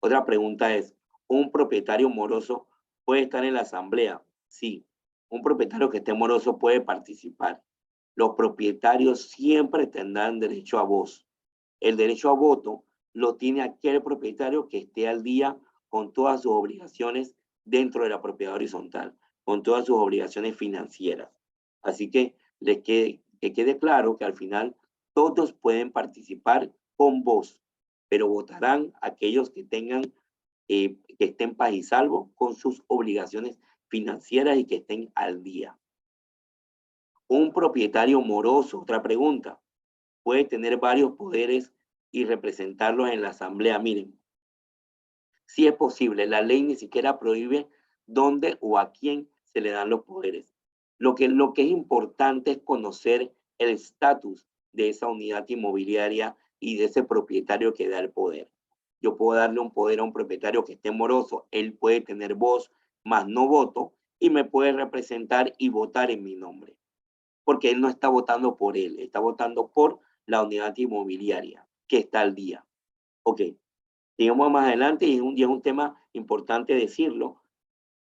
Otra pregunta es, ¿un propietario moroso puede estar en la asamblea? Sí, un propietario que esté moroso puede participar. Los propietarios siempre tendrán derecho a voz. El derecho a voto lo tiene aquel propietario que esté al día con todas sus obligaciones dentro de la propiedad horizontal, con todas sus obligaciones financieras. Así que que quede claro que al final todos pueden participar con voz, pero votarán aquellos que que estén paz y salvo con sus obligaciones financieras y que estén al día. Un propietario moroso, otra pregunta, puede tener varios poderes y representarlos en la asamblea. Miren, si es posible, la ley ni siquiera prohíbe dónde o a quién se le dan los poderes. Lo que es importante es conocer el estatus de esa unidad inmobiliaria y de ese propietario que da el poder. Yo puedo darle un poder a un propietario que esté moroso, él puede tener voz, más no voto, y me puede representar y votar en mi nombre. Porque él no está votando por él, está votando por la unidad inmobiliaria que está al día. Ok, sigamos más adelante y es un tema importante decirlo.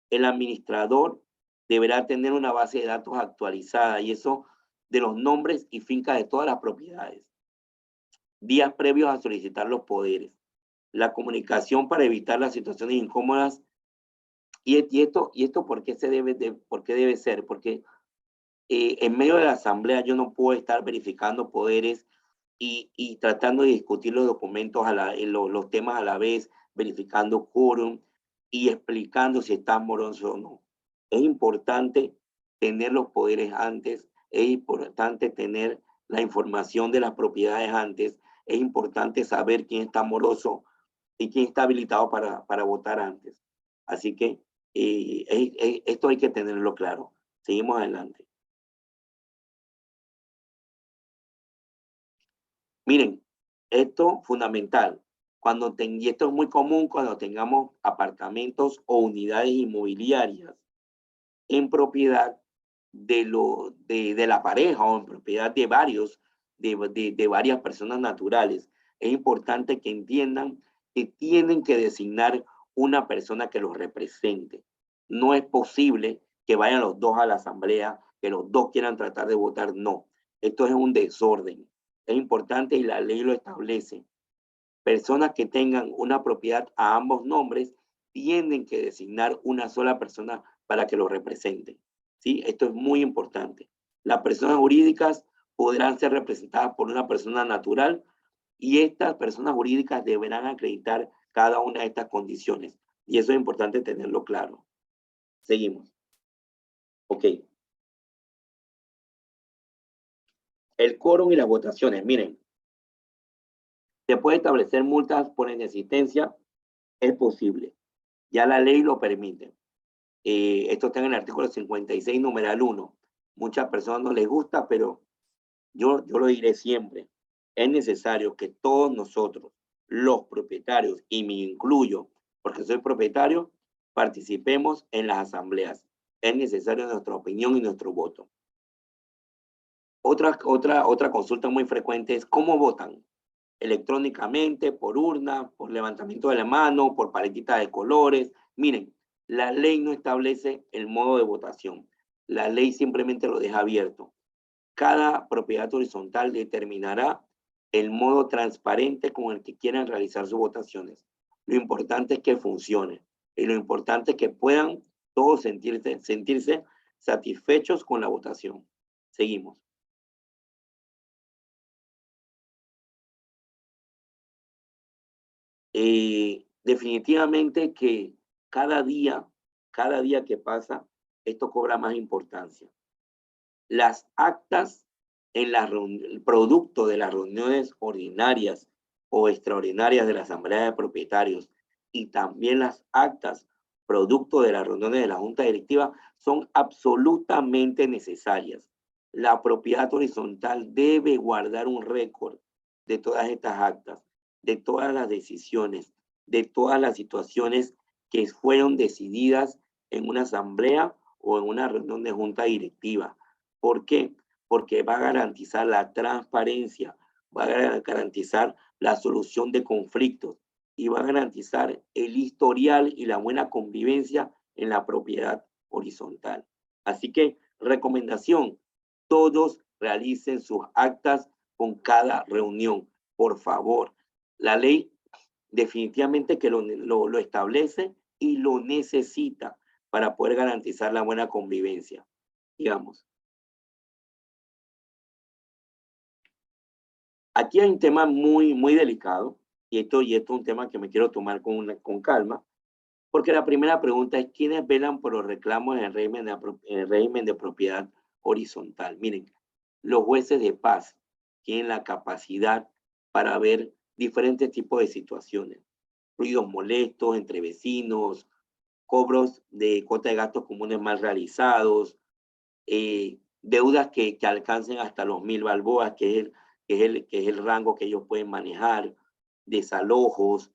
El administrador deberá tener una base de datos actualizada y eso de los nombres y fincas de todas las propiedades. Días previos a solicitar los poderes. La comunicación para evitar las situaciones incómodas. Y esto ¿por qué por qué debe ser? Porque en medio de la asamblea yo no puedo estar verificando poderes y tratando de discutir los documentos, los temas a la vez, verificando quórum y explicando si están morosos o no. Es importante tener los poderes antes, es importante tener la información de las propiedades antes, es importante saber quién está moroso y quién está habilitado para votar antes. Así que esto hay que tenerlo claro. Seguimos adelante. Miren, esto fundamental. Y esto es muy común cuando tengamos apartamentos o unidades inmobiliarias en propiedad de la pareja o en propiedad de varios de varias personas naturales. Es importante que entiendan que tienen que designar una persona que los represente. No es posible que vayan los dos a la asamblea, que los dos quieran tratar de votar, no. Esto es un desorden. Es importante y la ley lo establece. Personas que tengan una propiedad a ambos nombres tienen que designar una sola persona para que lo represente. ¿Sí? Esto es muy importante. Las personas jurídicas podrán ser representadas por una persona natural y estas personas jurídicas deberán acreditar cada una de estas condiciones. Y eso es importante tenerlo claro. Seguimos. Ok. El quórum y las votaciones. Miren, se puede establecer multas por inexistencia. Es posible. Ya la ley lo permite. Esto está en el artículo 56, numeral 1. Muchas personas no les gusta, pero yo lo diré siempre. Es necesario que todos nosotros, los propietarios, y me incluyo, porque soy propietario, participemos en las asambleas. Es necesario nuestra opinión y nuestro voto. Otra consulta muy frecuente es cómo votan. Electrónicamente, por urna, por levantamiento de la mano, por paletita de colores. Miren, la ley no establece el modo de votación. La ley simplemente lo deja abierto. Cada propiedad horizontal determinará el modo transparente con el que quieran realizar sus votaciones. Lo importante es que funcione y lo importante es que puedan todos sentirse satisfechos con la votación. Seguimos. Definitivamente que cada día que pasa, esto cobra más importancia. Las actas el producto de las reuniones ordinarias o extraordinarias de la Asamblea de Propietarios y también las actas producto de las reuniones de la Junta Directiva son absolutamente necesarias. La propiedad horizontal debe guardar un récord de todas estas actas, de todas las decisiones, de todas las situaciones que fueron decididas en una asamblea o en una reunión de junta directiva. ¿Por qué? Porque va a garantizar la transparencia, va a garantizar la solución de conflictos y va a garantizar el historial y la buena convivencia en la propiedad horizontal. Así que, recomendación, todos realicen sus actas con cada reunión, por favor. La ley definitivamente que lo establece y lo necesita para poder garantizar la buena convivencia. Digamos. Aquí hay un tema muy delicado y esto es un tema que me quiero tomar con calma, porque la primera pregunta es ¿quiénes velan por los reclamos en el régimen de propiedad horizontal? Miren, los jueces de paz tienen la capacidad para ver diferentes tipos de situaciones, ruidos molestos entre vecinos, cobros de cuota de gastos comunes mal realizados, deudas que alcancen hasta los 1.000 balboas, que es el rango que ellos pueden manejar, desalojos,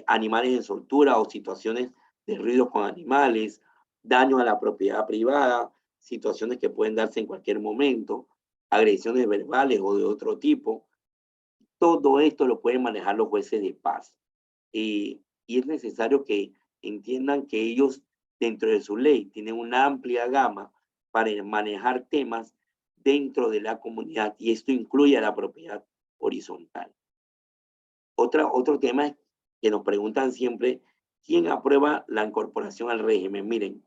animales en soltura o situaciones de ruidos con animales, daños a la propiedad privada, situaciones que pueden darse en cualquier momento, agresiones verbales o de otro tipo. Todo esto lo pueden manejar los jueces de paz. Y es necesario que entiendan que ellos, dentro de su ley, tienen una amplia gama para manejar temas dentro de la comunidad y esto incluye a la propiedad horizontal. Otro tema es que nos preguntan siempre, ¿quién aprueba la incorporación al régimen? Miren,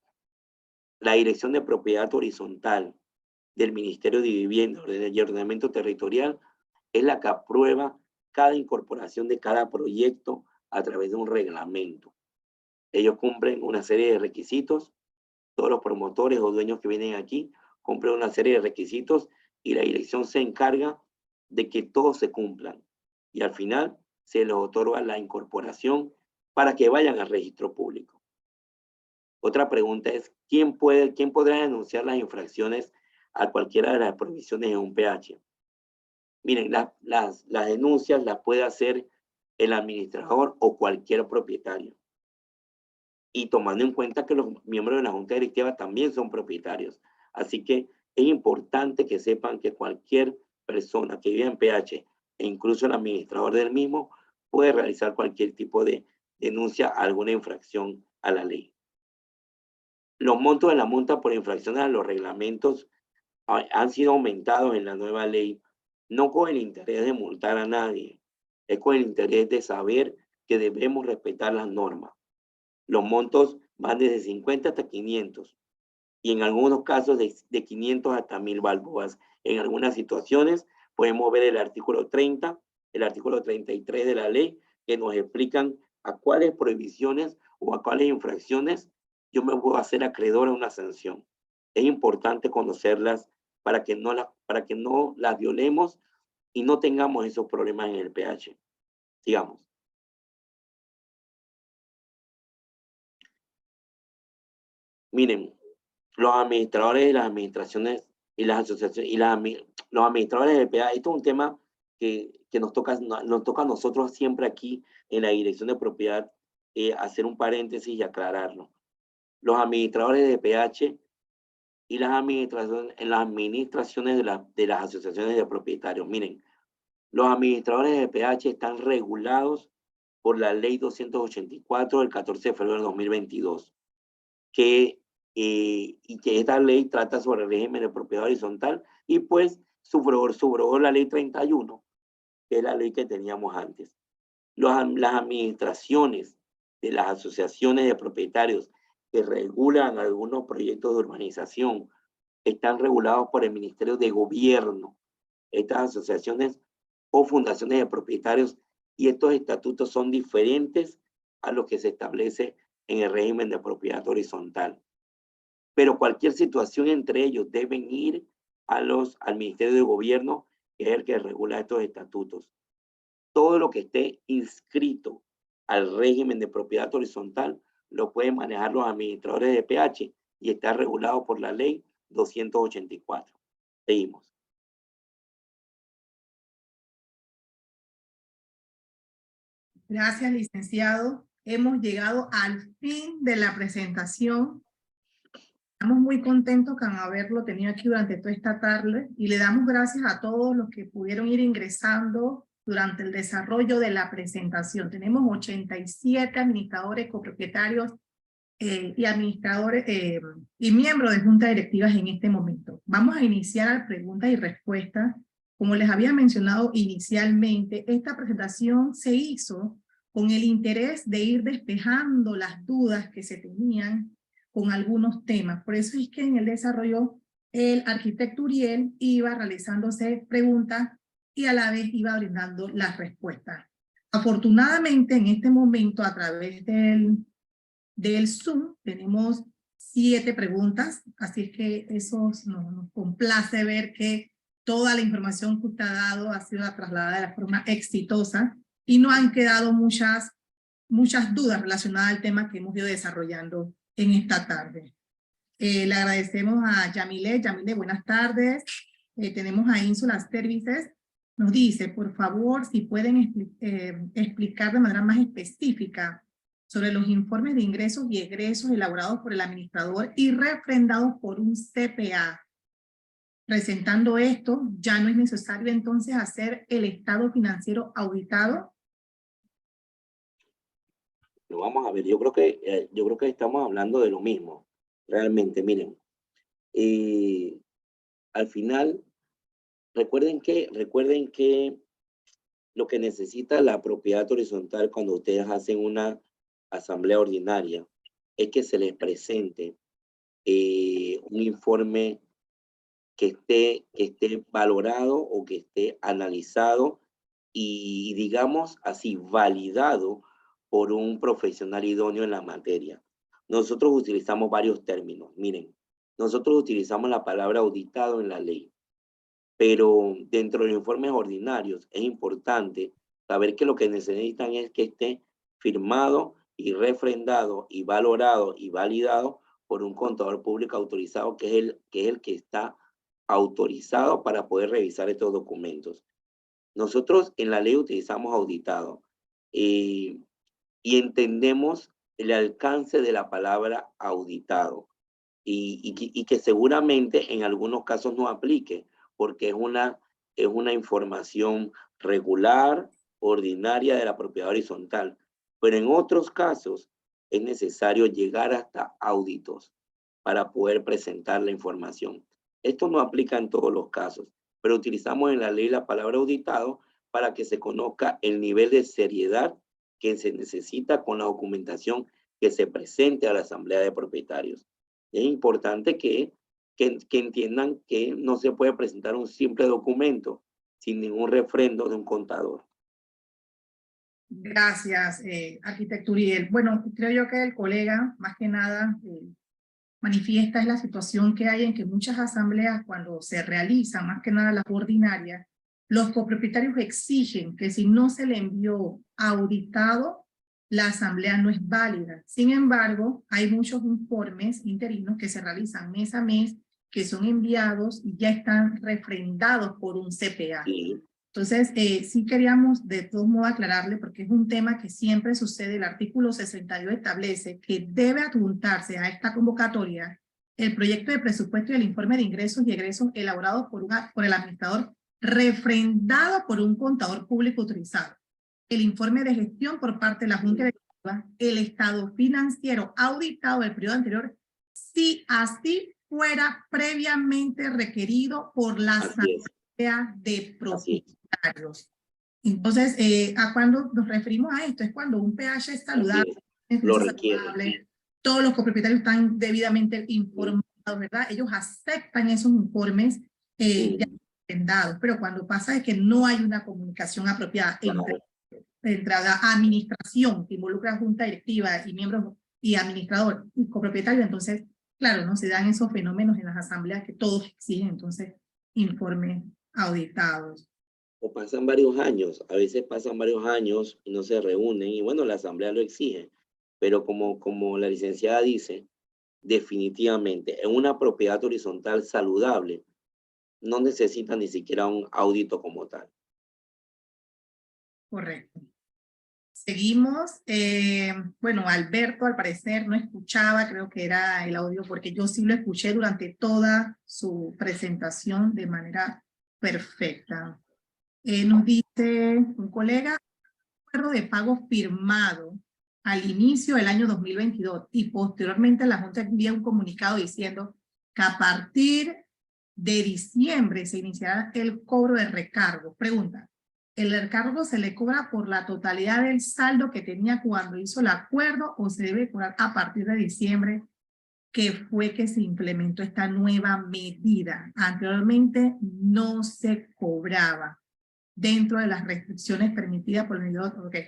la Dirección de Propiedad Horizontal del Ministerio de Vivienda y Ordenamiento Territorial es la que aprueba cada incorporación de cada proyecto a través de un reglamento. Ellos cumplen una serie de requisitos, todos los promotores o dueños que vienen aquí cumplen una serie de requisitos y la dirección se encarga de que todos se cumplan. Y al final se les otorga la incorporación para que vayan al registro público. Otra pregunta es, ¿quién podrá denunciar las infracciones a cualquiera de las provisiones en un PH? Miren, las denuncias las puede hacer el administrador o cualquier propietario. Y tomando en cuenta que los miembros de la Junta Directiva también son propietarios. Así que es importante que sepan que cualquier persona que vive en PH e incluso el administrador del mismo puede realizar cualquier tipo de denuncia a alguna infracción a la ley. Los montos de la multa por infracciones a los reglamentos han sido aumentados en la nueva ley, no con el interés de multar a nadie, es con el interés de saber que debemos respetar las normas. Los montos van desde 50 hasta 500 y en algunos casos de 500 hasta 1000 balboas. En algunas situaciones podemos ver el artículo 30, el artículo 33 de la ley, que nos explican a cuáles prohibiciones o a cuáles infracciones yo me puedo hacer acreedor a una sanción. Es importante conocerlas para que no las violemos y no tengamos esos problemas en el PH. Sigamos. Miren, los administradores de las administraciones y las asociaciones y los administradores del PH, esto es un tema que nos toca a nosotros siempre aquí en la Dirección de Propiedad, hacer un paréntesis y aclararlo. Los administradores de PH y las administraciones de las asociaciones de propietarios. Miren, los administradores de PH están regulados por la Ley 284 del 14 de febrero de 2022, y que esta ley trata sobre el régimen de propiedad horizontal y pues subrogó la Ley 31, que es la ley que teníamos antes. Las administraciones de las asociaciones de propietarios que regulan algunos proyectos de urbanización están regulados por el Ministerio de Gobierno. Estas asociaciones o fundaciones de propietarios y estos estatutos son diferentes a los que se establece en el régimen de propiedad horizontal. Pero cualquier situación entre ellos deben ir al Ministerio de Gobierno, que es el que regula estos estatutos. Todo lo que esté inscrito al régimen de propiedad horizontal lo pueden manejar los administradores de PH y está regulado por la Ley 284. Seguimos. Gracias, licenciado. Hemos llegado al fin de la presentación. Estamos muy contentos con haberlo tenido aquí durante toda esta tarde y le damos gracias a todos los que pudieron ir ingresando durante el desarrollo de la presentación. Tenemos 87 administradores, copropietarios y administradores y miembros de juntas directivas en este momento. Vamos a iniciar las preguntas y respuestas. Como les había mencionado inicialmente, esta presentación se hizo con el interés de ir despejando las dudas que se tenían con algunos temas. Por eso es que en el desarrollo el arquitecto Uriel iba realizándose preguntas y a la vez iba brindando las respuestas. Afortunadamente en este momento a través del Zoom tenemos 7 preguntas, así es que eso nos complace ver que toda la información que usted ha dado ha sido trasladada de la forma exitosa y no han quedado muchas dudas relacionadas al tema que hemos ido desarrollando en esta tarde. Le agradecemos a Yamile. Yamile, buenas tardes. Tenemos a Insula Services. Nos dice, por favor, si pueden explicar de manera más específica sobre los informes de ingresos y egresos elaborados por el administrador y refrendados por un CPA. Presentando esto, ¿ya no es necesario entonces hacer el estado financiero auditado? Lo vamos a ver, yo creo que estamos hablando de lo mismo. Realmente, miren, al final, recuerden que lo que necesita la propiedad horizontal cuando ustedes hacen una asamblea ordinaria es que se les presente un informe que esté valorado o que esté analizado y digamos así, validado por un profesional idóneo en la materia. Nosotros utilizamos varios términos. Miren, nosotros utilizamos la palabra auditado en la ley, pero dentro de los informes ordinarios es importante saber que lo que necesitan es que esté firmado y refrendado y valorado y validado por un contador público autorizado, que es el que está autorizado para poder revisar estos documentos. Nosotros en la ley utilizamos auditado y entendemos el alcance de la palabra auditado y que seguramente en algunos casos no aplique porque es una es una información regular, ordinaria de la propiedad horizontal, pero en otros casos es necesario llegar hasta auditos para poder presentar la información. Esto no aplica en todos los casos, pero utilizamos en la ley la palabra auditado para que se conozca el nivel de seriedad que se necesita con la documentación que se presente a la asamblea de propietarios. Es importante que entiendan que no se puede presentar un simple documento sin ningún refrendo de un contador. Gracias, arquitecto Uriel. Bueno, creo yo que el colega, más que nada, manifiesta es la situación que hay en que muchas asambleas, cuando se realizan, más que nada las ordinarias, los copropietarios exigen que si no se le envió auditado, la asamblea no es válida. Sin embargo, hay muchos informes interinos que se realizan mes a mes, que son enviados y ya están refrendados por un CPA. Sí. Entonces, sí queríamos de todos modos aclararle, porque es un tema que siempre sucede. El artículo 62 establece que debe adjuntarse a esta convocatoria el proyecto de presupuesto y el informe de ingresos y egresos elaborados por el administrador, refrendado por un contador público autorizado, el informe de gestión por parte de la Junta Directiva, el estado financiero auditado del periodo anterior, si así fuera previamente requerido por la asamblea de propietarios. Entonces, ¿a cuándo nos referimos a esto? Es cuando un pH es saludable, lo requiere. Todos los copropietarios están debidamente informados, ¿verdad? Ellos aceptan esos informes ya dados, pero cuando pasa es que no hay una comunicación apropiada entre la administración que involucra a junta directiva y miembros y administrador y copropietario, entonces, claro, no se dan esos fenómenos en las asambleas que todos exigen, entonces, informes auditados. O pasan varios años, a veces pasan varios años y no se reúnen, y bueno, la asamblea lo exige, pero como la licenciada dice, definitivamente, en una propiedad horizontal saludable, no necesita ni siquiera un audito como tal. Correcto. Seguimos. Bueno, Alberto al parecer no escuchaba, creo que era el audio, porque yo sí lo escuché durante toda su presentación de manera perfecta. Nos dice un colega, acuerdo de pago firmado al inicio del año 2022 y posteriormente la Junta envía un comunicado diciendo que a partir de diciembre se iniciará el cobro de recargo. Pregunta, ¿el recargo se le cobra por la totalidad del saldo que tenía cuando hizo el acuerdo o se debe cobrar a partir de diciembre, que fue que se implementó esta nueva medida? Anteriormente no se cobraba dentro de las restricciones permitidas por el medidor. Okay.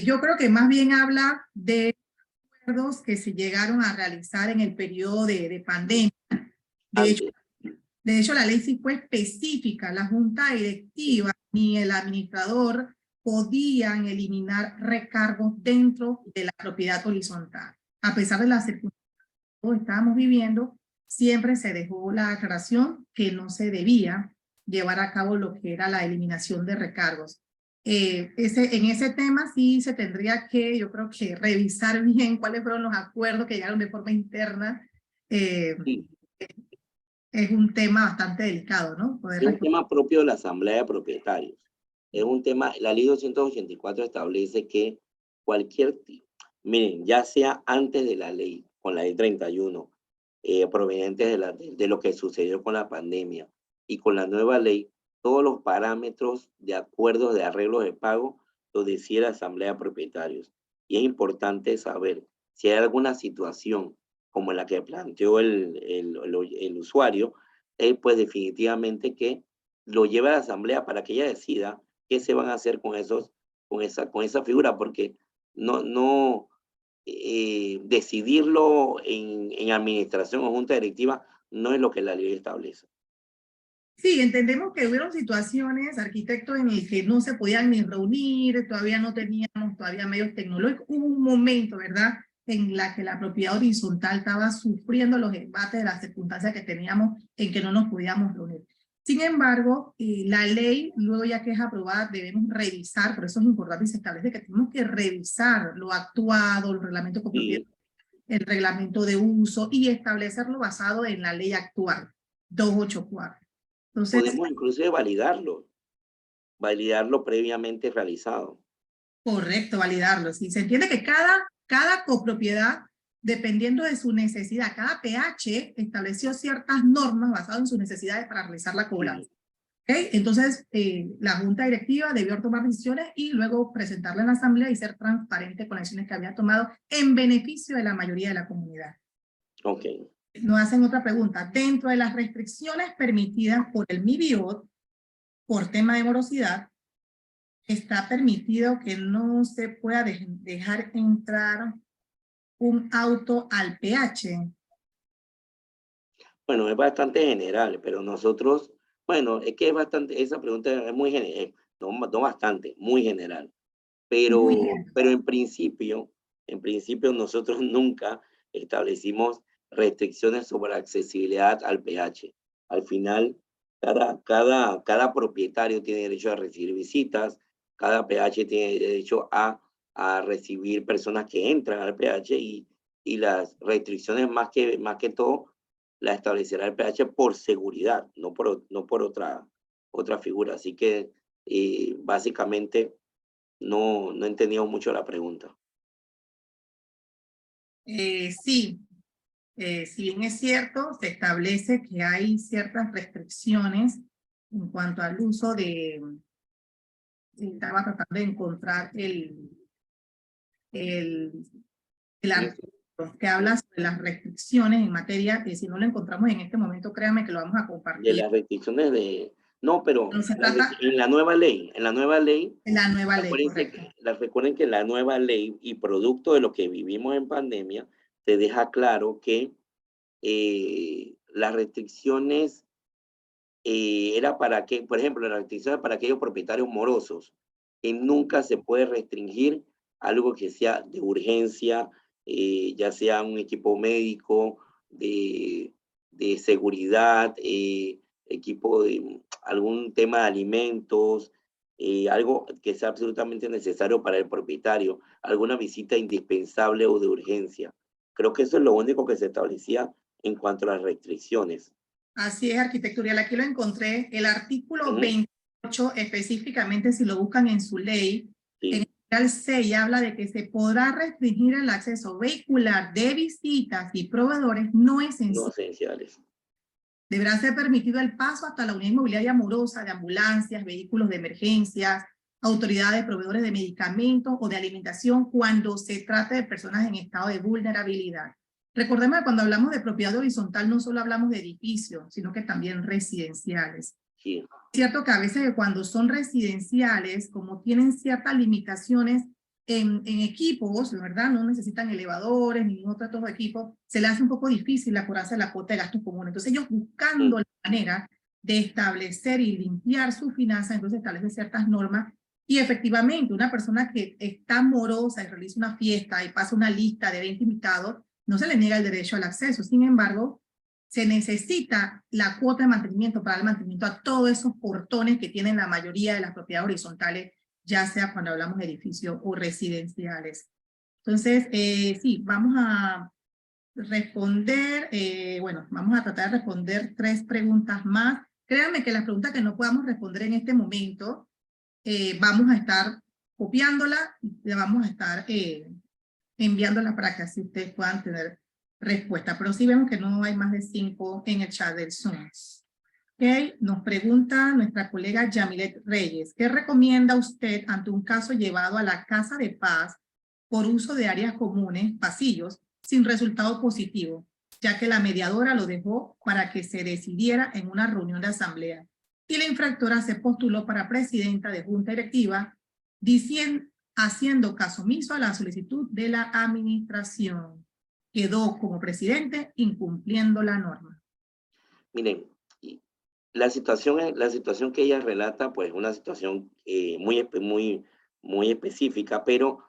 Yo creo que más bien habla de acuerdos que se llegaron a realizar en el periodo de pandemia. De hecho, la ley sí fue específica. La junta directiva ni el administrador podían eliminar recargos dentro de la propiedad horizontal. A pesar de las circunstancias que estábamos viviendo, siempre se dejó la aclaración que no se debía llevar a cabo lo que era la eliminación de recargos. En ese tema sí se tendría que, yo creo que revisar bien cuáles fueron los acuerdos que llegaron de forma interna. Sí. Es un tema bastante delicado, ¿no? Es un tema propio de la asamblea de propietarios. Es un tema, la ley 284 establece que cualquier, miren, ya sea antes de la ley, con la ley 31, provenientes de lo que sucedió con la pandemia, y con la nueva ley, todos los parámetros de acuerdos de arreglos de pago lo decía la asamblea de propietarios. Y es importante saber si hay alguna situación como la que planteó el usuario, pues definitivamente que lo lleve a la asamblea para que ella decida qué se van a hacer con esa figura, porque no decidirlo en administración o junta directiva no es lo que la ley establece. Sí, entendemos que hubieron situaciones, arquitectos, en el que no se podían ni reunir, todavía no teníamos todavía medios tecnológicos. Hubo un momento, ¿verdad?, en la que la propiedad horizontal estaba sufriendo los embates de las circunstancias que teníamos en que no nos podíamos reunir. Sin embargo, la ley, luego ya que es aprobada, debemos revisar, por eso es importante y se establece que tenemos que revisar lo actuado, el reglamento copropietario, el reglamento de uso y establecerlo basado en la ley actual, 284. Entonces, Podemos inclusive validarlo previamente realizado. correcto, validarlo. Sí, se entiende que cada copropiedad, dependiendo de su necesidad, cada PH estableció ciertas normas basadas en sus necesidades para realizar la cobranza. ¿Okay? Entonces, la junta directiva debió tomar decisiones y luego presentarla en la asamblea y ser transparente con las decisiones que había tomado en beneficio de la mayoría de la comunidad. Ok. Nos hacen otra pregunta. Dentro de las restricciones permitidas por el MIBIOT, por tema de morosidad, está permitido que no se pueda dejar entrar un auto al PH. Bueno, es bastante general, pero nosotros, bueno, es que es bastante, esa pregunta es muy general, no bastante, muy general. Muy Pero en principio nosotros nunca establecimos restricciones sobre accesibilidad al PH. Al final, cada propietario tiene derecho a recibir visitas, cada PH tiene derecho a recibir personas que entran al PH y las restricciones más que todo la establecerá el PH por seguridad, no por otra figura. Así que básicamente no he entendido mucho la pregunta. Sí, si bien es cierto, se establece que hay ciertas restricciones en cuanto al uso de, estaba tratando de encontrar el, el artículo que habla sobre las restricciones en materia, que si no lo encontramos en este momento, créanme que lo vamos a De compartir. las restricciones de... No, pero No se trata en la nueva ley, de la nueva ley, correcto. recuerden que la nueva ley y producto de lo que vivimos en pandemia, te deja claro que las restricciones era para que, por ejemplo, la restricción es para aquellos propietarios morosos, que nunca se puede restringir algo que sea de urgencia, ya sea un equipo médico, de seguridad, equipo de algún tema de alimentos, algo que sea absolutamente necesario para el propietario, alguna visita indispensable o de urgencia. Creo que eso es lo único que se establecía en cuanto a las restricciones. Así es, arquitectura. Aquí lo encontré. El artículo 28, específicamente, si lo buscan en su ley, Sí. en el 6 habla de que se podrá restringir el acceso vehicular de visitas y proveedores no No esenciales. esenciales. Deberá ser permitido el paso hasta la unidad inmobiliaria morosa de ambulancias, vehículos de emergencias, autoridades, proveedores de medicamentos o de alimentación cuando se trate de personas en estado de vulnerabilidad. Recordemos que cuando hablamos de propiedad horizontal no solo hablamos de edificios, sino que también residenciales. Sí. Es cierto que a veces cuando son residenciales, como tienen ciertas limitaciones en equipos, ¿verdad? No necesitan elevadores ni otro tipo de equipos, se le hace un poco difícil acordarse de la cuota de gastos comunes. Entonces ellos buscando la manera de establecer y limpiar su finanza, entonces establecen ciertas normas y efectivamente una persona que está morosa y realiza una fiesta y pasa una lista de 20 invitados, no se le niega el derecho al acceso. Sin embargo, se necesita la cuota de mantenimiento para el mantenimiento a todos esos portones que tienen la mayoría de las propiedades horizontales, ya sea cuando hablamos de edificios o residenciales. Entonces, sí, vamos a responder, bueno, vamos a tratar de responder 3 preguntas más. Créanme que las preguntas que no podamos responder en este momento, vamos a estar copiándola y vamos a estar enviándola para que así ustedes puedan tener respuesta. Pero sí vemos que no hay más de 5 en el chat del Zoom. Okay. Nos pregunta nuestra colega Yamilet Reyes, ¿qué recomienda usted ante un caso llevado a la Casa de Paz por uso de áreas comunes, pasillos, sin resultado positivo, ya que la mediadora lo dejó para que se decidiera en una reunión de asamblea? Y la infractora se postuló para presidenta de junta directiva, haciendo caso omiso a la solicitud de la administración. Quedó como presidente incumpliendo la norma. Miren, la situación que ella relata, pues una situación muy específica, pero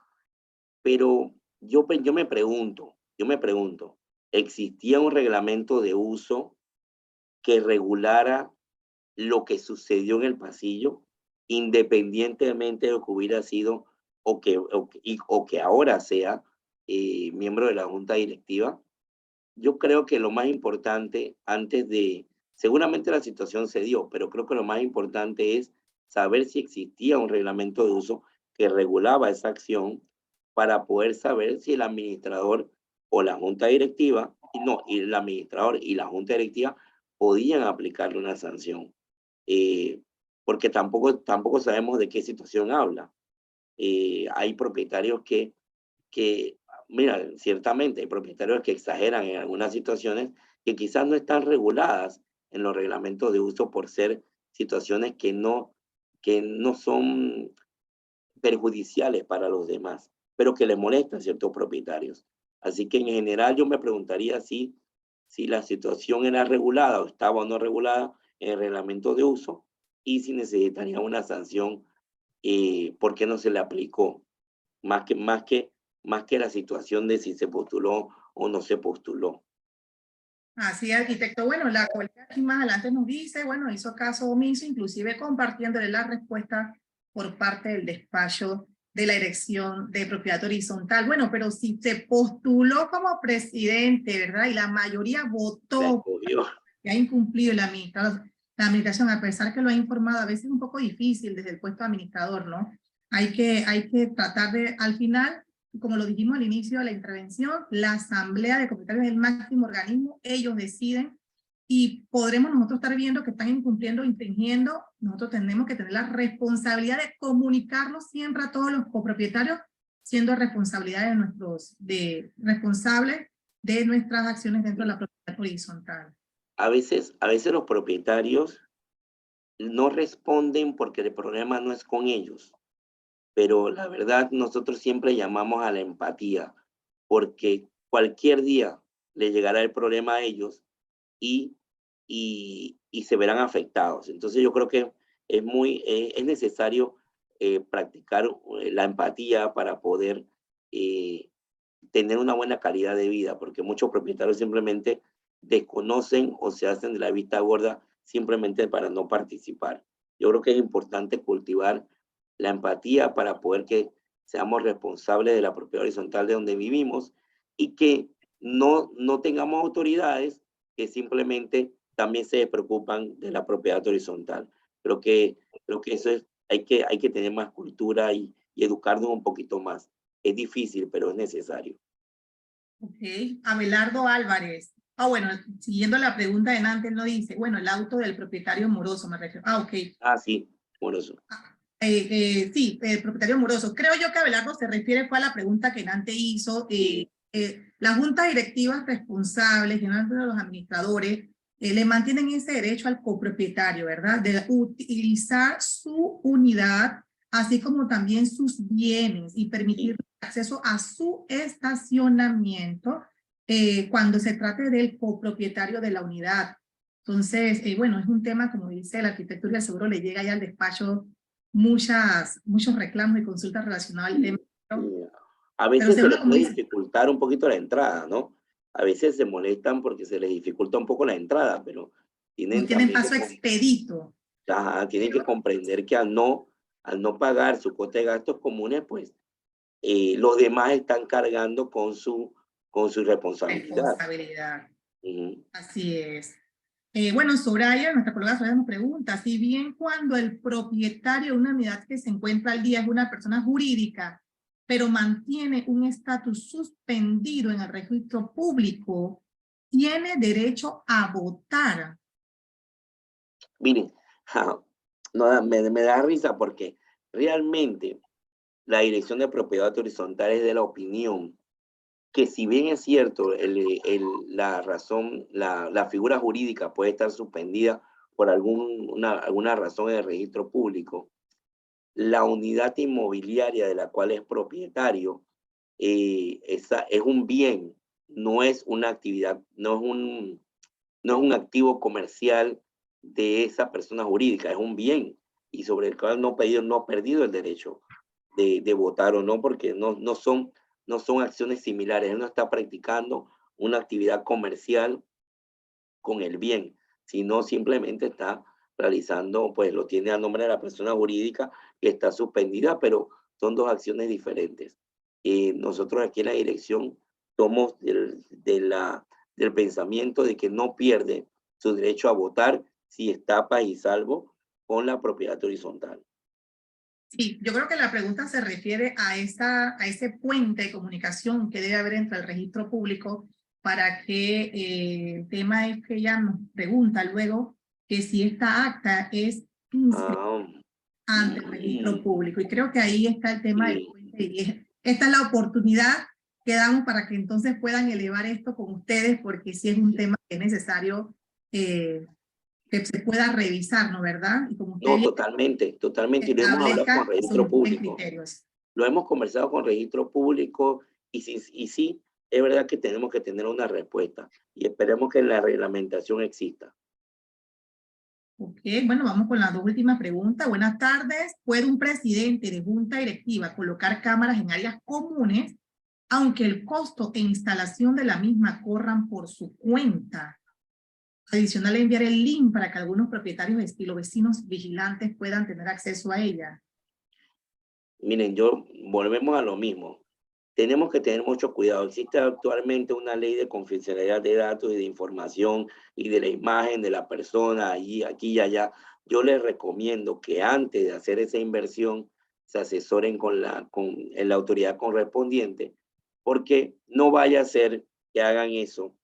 yo me pregunto, ¿existía un reglamento de uso que regulara lo que sucedió en el pasillo, independientemente de lo que hubiera sido o que ahora sea miembro de la junta directiva? Yo creo que lo más importante antes de seguramente la situación se dio, pero creo que lo más importante es saber si existía un reglamento de uso que regulaba esa acción para poder saber si el administrador o la junta directiva, y el administrador y la junta directiva podían aplicarle una sanción. Porque tampoco sabemos de qué situación habla. Hay propietarios que, mira, ciertamente hay propietarios que exageran en algunas situaciones que quizás no están reguladas en los reglamentos de uso por ser situaciones que no son perjudiciales para los demás, pero que le molestan a ciertos propietarios. Así que en general yo me preguntaría si la situación era regulada o estaba o no regulada en el reglamento de uso y si necesitaría una sanción, ¿por qué no se le aplicó? Más que la situación de si se postuló o no se postuló. Así es, arquitecto. Bueno, la colega aquí más adelante nos dice, bueno, hizo caso omiso, inclusive compartiéndole la respuesta por parte del despacho de la Dirección de Propiedad Horizontal. Bueno, pero si se postuló como presidente, ¿verdad? Y la mayoría votó que ha incumplido la administración, a pesar que lo ha informado, a veces es un poco difícil desde el puesto de administrador, ¿no? Hay que tratar de, al final, como lo dijimos al inicio de la intervención, la asamblea de propietarios es el máximo organismo, ellos deciden, y podremos nosotros estar viendo que están incumpliendo, infringiendo. Nosotros tenemos que tener la responsabilidad de comunicarlo siempre a todos los copropietarios, siendo responsabilidad responsables de nuestras acciones dentro de la propiedad horizontal. A veces los propietarios no responden porque el problema no es con ellos, pero la verdad nosotros siempre llamamos a la empatía, porque cualquier día le llegará el problema a ellos y se verán afectados. Entonces yo creo que es necesario practicar la empatía para poder tener una buena calidad de vida, porque muchos propietarios simplemente desconocen o se hacen de la vista gorda simplemente para no participar. Yo creo que es importante cultivar la empatía para poder que seamos responsables de la propiedad horizontal de donde vivimos y que no tengamos autoridades que simplemente también se preocupan de la propiedad horizontal. Creo que eso es, hay que tener más cultura y educarnos un poquito más. Es difícil, pero es necesario. Ok, Abelardo Álvarez. Bueno, siguiendo la pregunta de Nantes, lo dice, bueno, el auto del propietario moroso, me refiero. Ok. Sí, moroso. Sí, propietario moroso. Creo yo que Abelardo se refiere fue a la pregunta que Nante hizo. Las juntas directivas responsables, generalmente los administradores, le mantienen ese derecho al copropietario, ¿verdad? De utilizar su unidad, así como también sus bienes y permitir acceso a su estacionamiento cuando se trate del copropietario de la unidad. Entonces, bueno, es un tema, como dice el arquitecto, y seguro le llega ya al despacho muchos reclamos y consultas relacionadas al tema. A veces se les puede dificultar un poquito la entrada, ¿no? A veces se molestan porque se les dificulta un poco la entrada, pero no tienen paso expedito. Tienen que comprender que al no pagar su cuota de gastos comunes, pues los demás están cargando con su responsabilidad. Así es. Bueno, Soraya, nuestra colega Soraya nos pregunta, si bien cuando el propietario de una unidad que se encuentra al día es una persona jurídica, pero mantiene un estatus suspendido en el registro público, ¿tiene derecho a votar? Miren, me da risa porque realmente la Dirección de Propiedad Horizontal es de la opinión que si bien es cierto, la figura jurídica puede estar suspendida por alguna razón en el registro público, la unidad inmobiliaria de la cual es propietario es un bien, no es una actividad, no es un activo comercial de esa persona jurídica, es un bien y sobre el cual no ha perdido el derecho de votar o no, porque no son acciones similares. Él no está practicando una actividad comercial con el bien, sino simplemente está realizando, pues lo tiene a nombre de la persona jurídica que está suspendida, pero son dos acciones diferentes. Nosotros aquí en la dirección somos del pensamiento de que no pierde su derecho a votar si está paz y salvo con la propiedad horizontal. Sí, yo creo que la pregunta se refiere a ese puente de comunicación que debe haber entre el registro público para que el tema es que ella nos pregunta luego que si esta acta es inscrita ante el registro público. Y creo que ahí está el tema del puente. Y esta es la oportunidad que damos para que entonces puedan elevar esto con ustedes, porque sí es un tema que es necesario que se pueda revisar, ¿no? ¿Verdad? Y como No, usted totalmente, totalmente. Y lo hemos hablado con registro público. criterios. Lo hemos conversado con registro público y sí, es verdad que tenemos que tener una respuesta y esperemos que la reglamentación exista. Ok, bueno, vamos con las dos últimas preguntas. Buenas tardes. ¿Puede un presidente de junta directiva colocar cámaras en áreas comunes, aunque el costo e instalación de la misma corran por su cuenta? Adicional, enviar el link para que algunos propietarios estilo vecinos vigilantes puedan tener acceso a ella. Miren, volvemos a lo mismo. Tenemos que tener mucho cuidado. Existe actualmente una ley de confidencialidad de datos y de información y de la imagen de la persona allí, aquí y allá. Yo les recomiendo que antes de hacer esa inversión se asesoren en la autoridad correspondiente, porque no vaya a ser que hagan eso,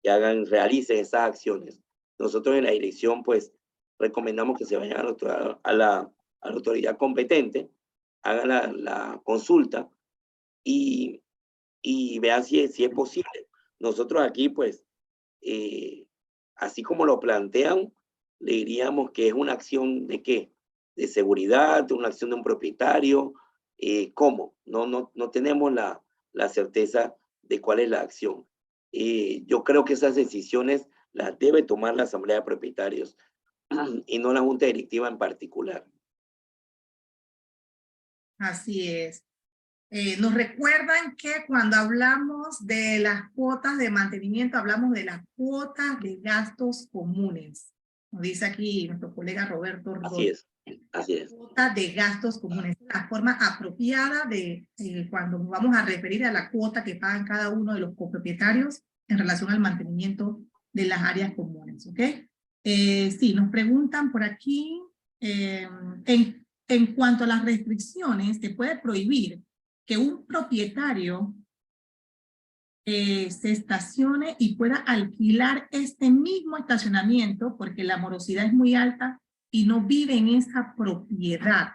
realicen esas acciones. Nosotros en la dirección, pues, recomendamos que se vayan a la autoridad competente, hagan la consulta y vean si es posible. Nosotros aquí, pues, así como lo plantean, le diríamos que es una acción de qué, de seguridad, una acción de un propietario, ¿cómo? No tenemos la certeza de cuál es la acción. Yo creo que esas decisiones las debe tomar la Asamblea de Propietarios y no la Junta Directiva en particular. Así es. Nos recuerdan que cuando hablamos de las cuotas de mantenimiento, hablamos de las cuotas de gastos comunes. Nos dice aquí nuestro colega Roberto Rodríguez. Así es. Cuotas de gastos comunes, la forma apropiada de cuando nos vamos a referir a la cuota que pagan cada uno de los copropietarios en relación al mantenimiento de las áreas comunes, ¿ok? Sí, nos preguntan por aquí, en cuanto a las restricciones, se puede prohibir que un propietario se estacione y pueda alquilar este mismo estacionamiento porque la morosidad es muy alta y no vive en esa propiedad.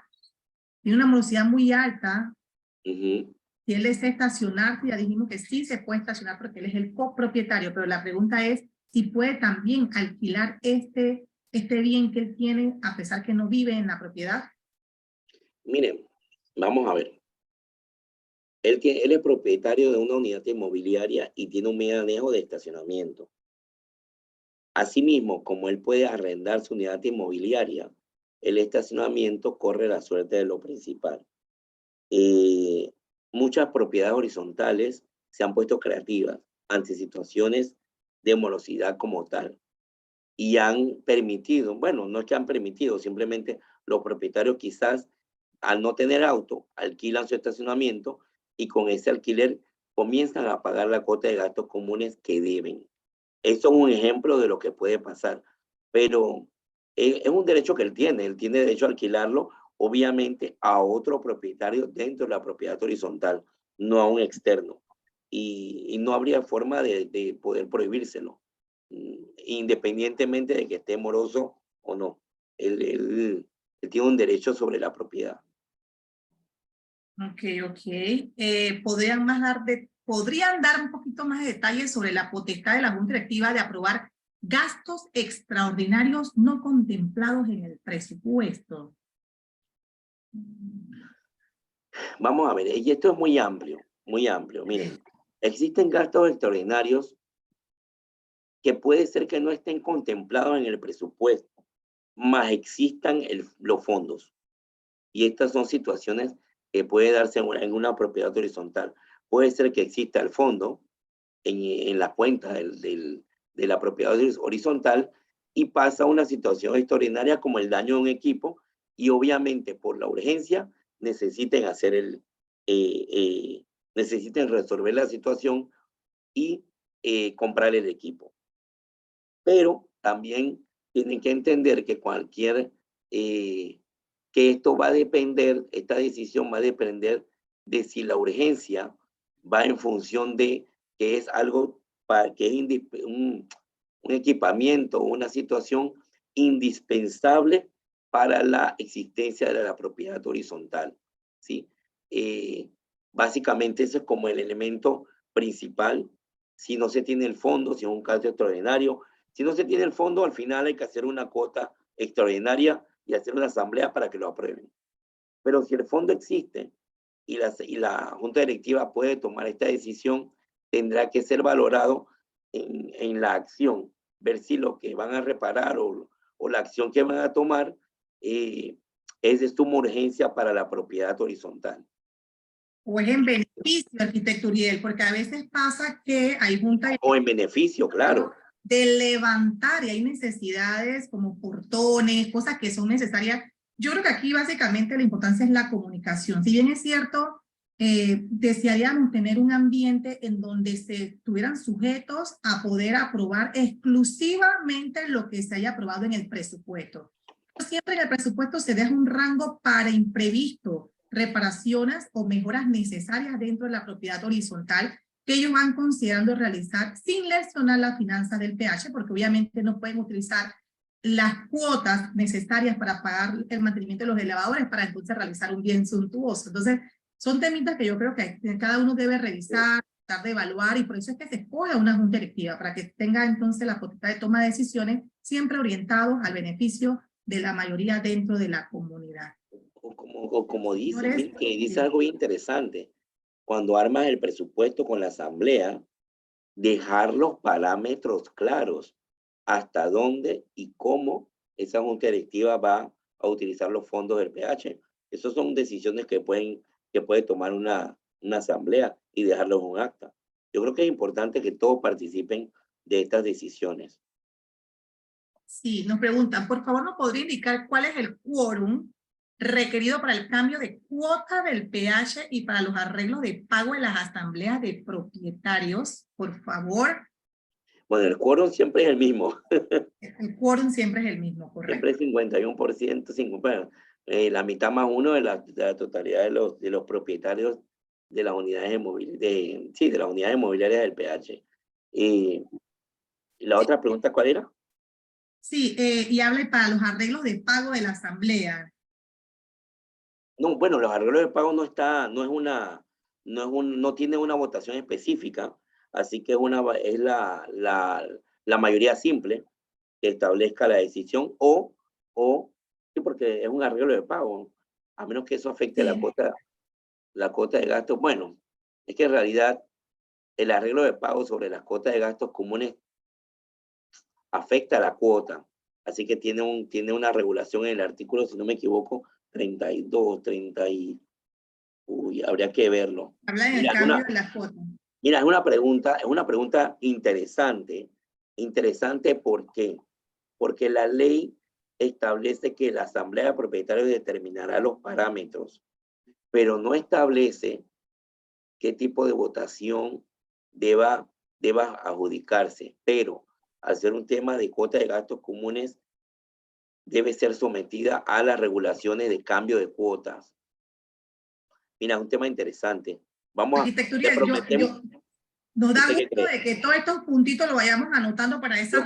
Tiene una morosidad muy alta. Si él desea estacionarse, ya dijimos que sí se puede estacionar porque él es el copropietario, pero la pregunta es si puede también alquilar este bien que él tiene a pesar que no vive en la propiedad. Miren, vamos a ver. Él es propietario de una unidad inmobiliaria y tiene un manejo de estacionamiento. Asimismo, como él puede arrendar su unidad inmobiliaria, el estacionamiento corre la suerte de lo principal. Muchas propiedades horizontales se han puesto creativas ante situaciones de morosidad como tal y han permitido, bueno, no es que han permitido, simplemente los propietarios quizás al no tener auto alquilan su estacionamiento y con ese alquiler comienzan a pagar la cuota de gastos comunes que deben. Eso es un ejemplo de lo que puede pasar, pero es un derecho que él tiene derecho a alquilarlo, obviamente, a otro propietario dentro de la propiedad horizontal, no a un externo. Y no habría forma de poder prohibírselo, independientemente de que esté moroso o no. Él tiene un derecho sobre la propiedad. Ok. ¿Podrían dar un poquito más de detalles sobre la potestad de la Junta Directiva de aprobar gastos extraordinarios no contemplados en el presupuesto? Vamos a ver, y esto es muy amplio, muy amplio. Miren, existen gastos extraordinarios que puede ser que no estén contemplados en el presupuesto, más existan los fondos. Y estas son situaciones que puede darse en una propiedad horizontal. Puede ser que exista el fondo en la cuenta de la propiedad horizontal y pasa una situación extraordinaria como el daño de un equipo y obviamente por la urgencia necesiten necesiten resolver la situación y comprar el equipo. Pero también tienen que entender que que esto va a depender, esta decisión va a depender de si la urgencia va en función de que es algo que es un equipamiento, una situación indispensable para la existencia de la propiedad horizontal, ¿sí? Básicamente ese es como el elemento principal. Si no se tiene el fondo, si es un caso extraordinario, si no se tiene el fondo, al final hay que hacer una cuota extraordinaria y hacer una asamblea para que lo aprueben. Pero si el fondo existe y la Junta Directiva puede tomar esta decisión, tendrá que ser valorado en la acción, ver si lo que van a reparar o la acción que van a tomar es de suma urgencia para la propiedad horizontal. O es en beneficio, arquitecto Uriel, porque a veces pasa que hay juntas O en beneficio, claro. de levantar y hay necesidades como portones, cosas que son necesarias. Yo creo que aquí básicamente la importancia es la comunicación. Si bien es cierto, desearíamos tener un ambiente en donde se estuvieran sujetos a poder aprobar exclusivamente lo que se haya aprobado en el presupuesto. Siempre en el presupuesto se deja un rango para imprevisto, reparaciones o mejoras necesarias dentro de la propiedad horizontal que ellos van considerando realizar sin lesionar la finanza del PH, porque obviamente no pueden utilizar las cuotas necesarias para pagar el mantenimiento de los elevadores para entonces realizar un bien suntuoso. Entonces, son temitas que yo creo que cada uno debe revisar, tratar de evaluar, y por eso es que se escoge una junta directiva, para que tenga entonces la potestad de toma de decisiones siempre orientados al beneficio de la mayoría dentro de la comunidad. Como dice, que dice algo interesante. Cuando armas el presupuesto con la asamblea, dejar los parámetros claros hasta dónde y cómo esa junta directiva va a utilizar los fondos del PH. Esas son decisiones que puede tomar una asamblea y dejarlo en un acta. Yo creo que es importante que todos participen de estas decisiones. Sí, nos preguntan, por favor, ¿nos podría indicar cuál es el quórum requerido para el cambio de cuota del PH y para los arreglos de pago en las asambleas de propietarios? Por favor. Bueno, el quórum siempre es el mismo. El quórum siempre es el mismo, correcto. Siempre 51%, bueno, la mitad más uno de la totalidad de los propietarios de las unidades de las unidades inmobiliarias del PH. Y la otra pregunta, ¿cuál era? Sí, y habla para los arreglos de pago de la asamblea. No, bueno, los arreglos de pago no tiene una votación específica, así que es la mayoría simple que establezca la decisión sí, porque es un arreglo de pago, a menos que eso afecte Sí. la cuota de gastos. Bueno, es que en realidad el arreglo de pago sobre las cuotas de gastos comunes afecta a la cuota, así que tiene una regulación en el artículo, si no me equivoco, 32, 30 y... Uy, habría que verlo. Habla del cambio de las cuotas. Mira, es una pregunta interesante. Interesante, ¿por qué? Porque la ley establece que la asamblea de propietarios determinará los parámetros, pero no establece qué tipo de votación deba adjudicarse. Pero al ser un tema de cuota de gastos comunes, debe ser sometida a las regulaciones de cambio de cuotas. Mira, es un tema interesante. Vamos Arquitectura, prometemos. nos da gusto de que todos estos puntitos lo vayamos anotando para esa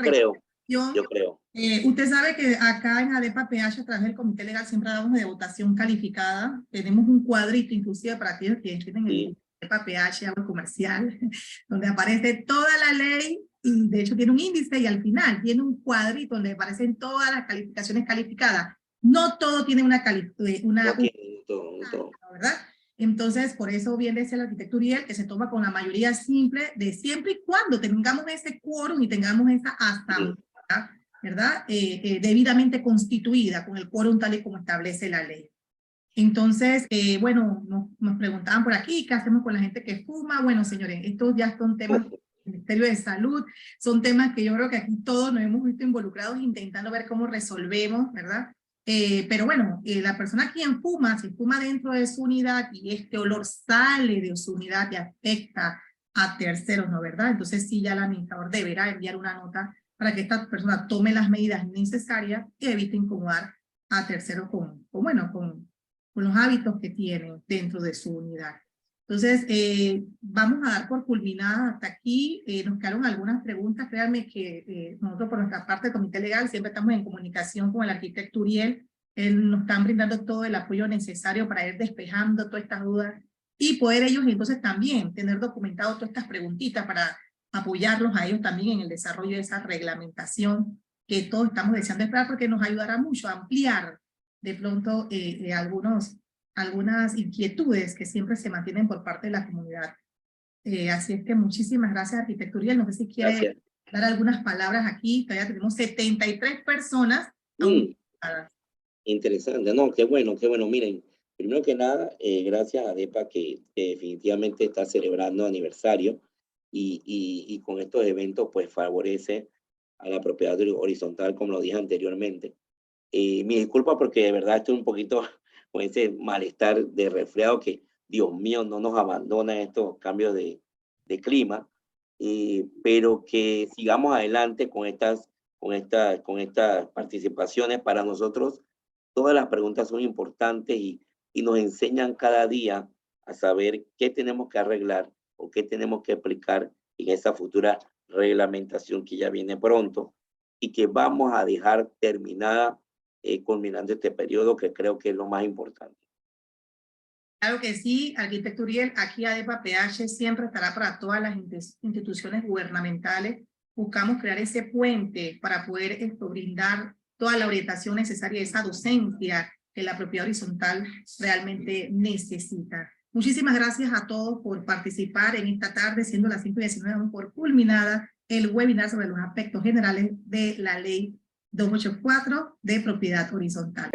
Yo creo. Usted sabe que acá en ADEPA PH, a través del comité legal, siempre damos de votación calificada. Tenemos un cuadrito inclusive para aquellos que tienen el ADEPA PH, agua comercial, donde aparece toda la ley, y de hecho tiene un índice, y al final tiene un cuadrito donde aparecen todas las calificaciones calificadas. No todo tiene una calificación, ¿verdad? Entonces, por eso viene ese arquitecto Uriel, que se toma con la mayoría simple de siempre y cuando tengamos ese quórum y tengamos esa asamblea, ¿verdad? Debidamente constituida con el quórum tal y como establece la ley. Entonces, bueno, nos preguntaban por aquí, ¿qué hacemos con la gente que fuma? Bueno, señores, estos ya son temas del Ministerio de Salud, son temas que yo creo que aquí todos nos hemos visto involucrados intentando ver cómo resolvemos, ¿verdad? Pero bueno, la persona quien fuma, si fuma dentro de su unidad y este olor sale de su unidad y afecta a terceros, ¿no? ¿Verdad? Entonces sí, ya el administrador deberá enviar una nota para que esta persona tome las medidas necesarias y evite incomodar a terceros con los hábitos que tienen dentro de su unidad. Entonces, vamos a dar por culminada hasta aquí. Nos quedaron algunas preguntas. Créanme que nosotros por nuestra parte del Comité Legal siempre estamos en comunicación con el arquitecto Uriel. Él nos están brindando todo el apoyo necesario para ir despejando todas estas dudas y poder ellos entonces también tener documentado todas estas preguntitas para apoyarlos a ellos también en el desarrollo de esa reglamentación que todos estamos deseando esperar, porque nos ayudará mucho a ampliar de pronto algunas inquietudes que siempre se mantienen por parte de la comunidad. Así es que muchísimas gracias, arquitecto Uriel. No sé si quiere dar algunas palabras aquí. Todavía tenemos 73 personas. Interesante, no, qué bueno, qué bueno. Miren, primero que nada, gracias a ADEPA que definitivamente está celebrando aniversario y con estos eventos pues favorece a la propiedad horizontal, como lo dije anteriormente. Mi disculpa porque de verdad estoy un poquito con ese malestar de resfriado que, Dios mío, no nos abandona estos cambios de clima, pero que sigamos adelante con estas participaciones. Para nosotros todas las preguntas son importantes y nos enseñan cada día a saber qué tenemos que arreglar o qué tenemos que aplicar en esa futura reglamentación que ya viene pronto y que vamos a dejar terminada culminando este periodo, que creo que es lo más importante. Claro que sí, arquitecto Uriel, aquí ADEPA PH siempre estará para todas las instituciones gubernamentales. Buscamos crear ese puente para poder brindar toda la orientación necesaria, esa docencia que la propiedad horizontal realmente necesita. Muchísimas gracias a todos por participar en esta tarde, siendo las 5:19 por culminada el webinar sobre los aspectos generales de la Ley 284 de propiedad horizontal.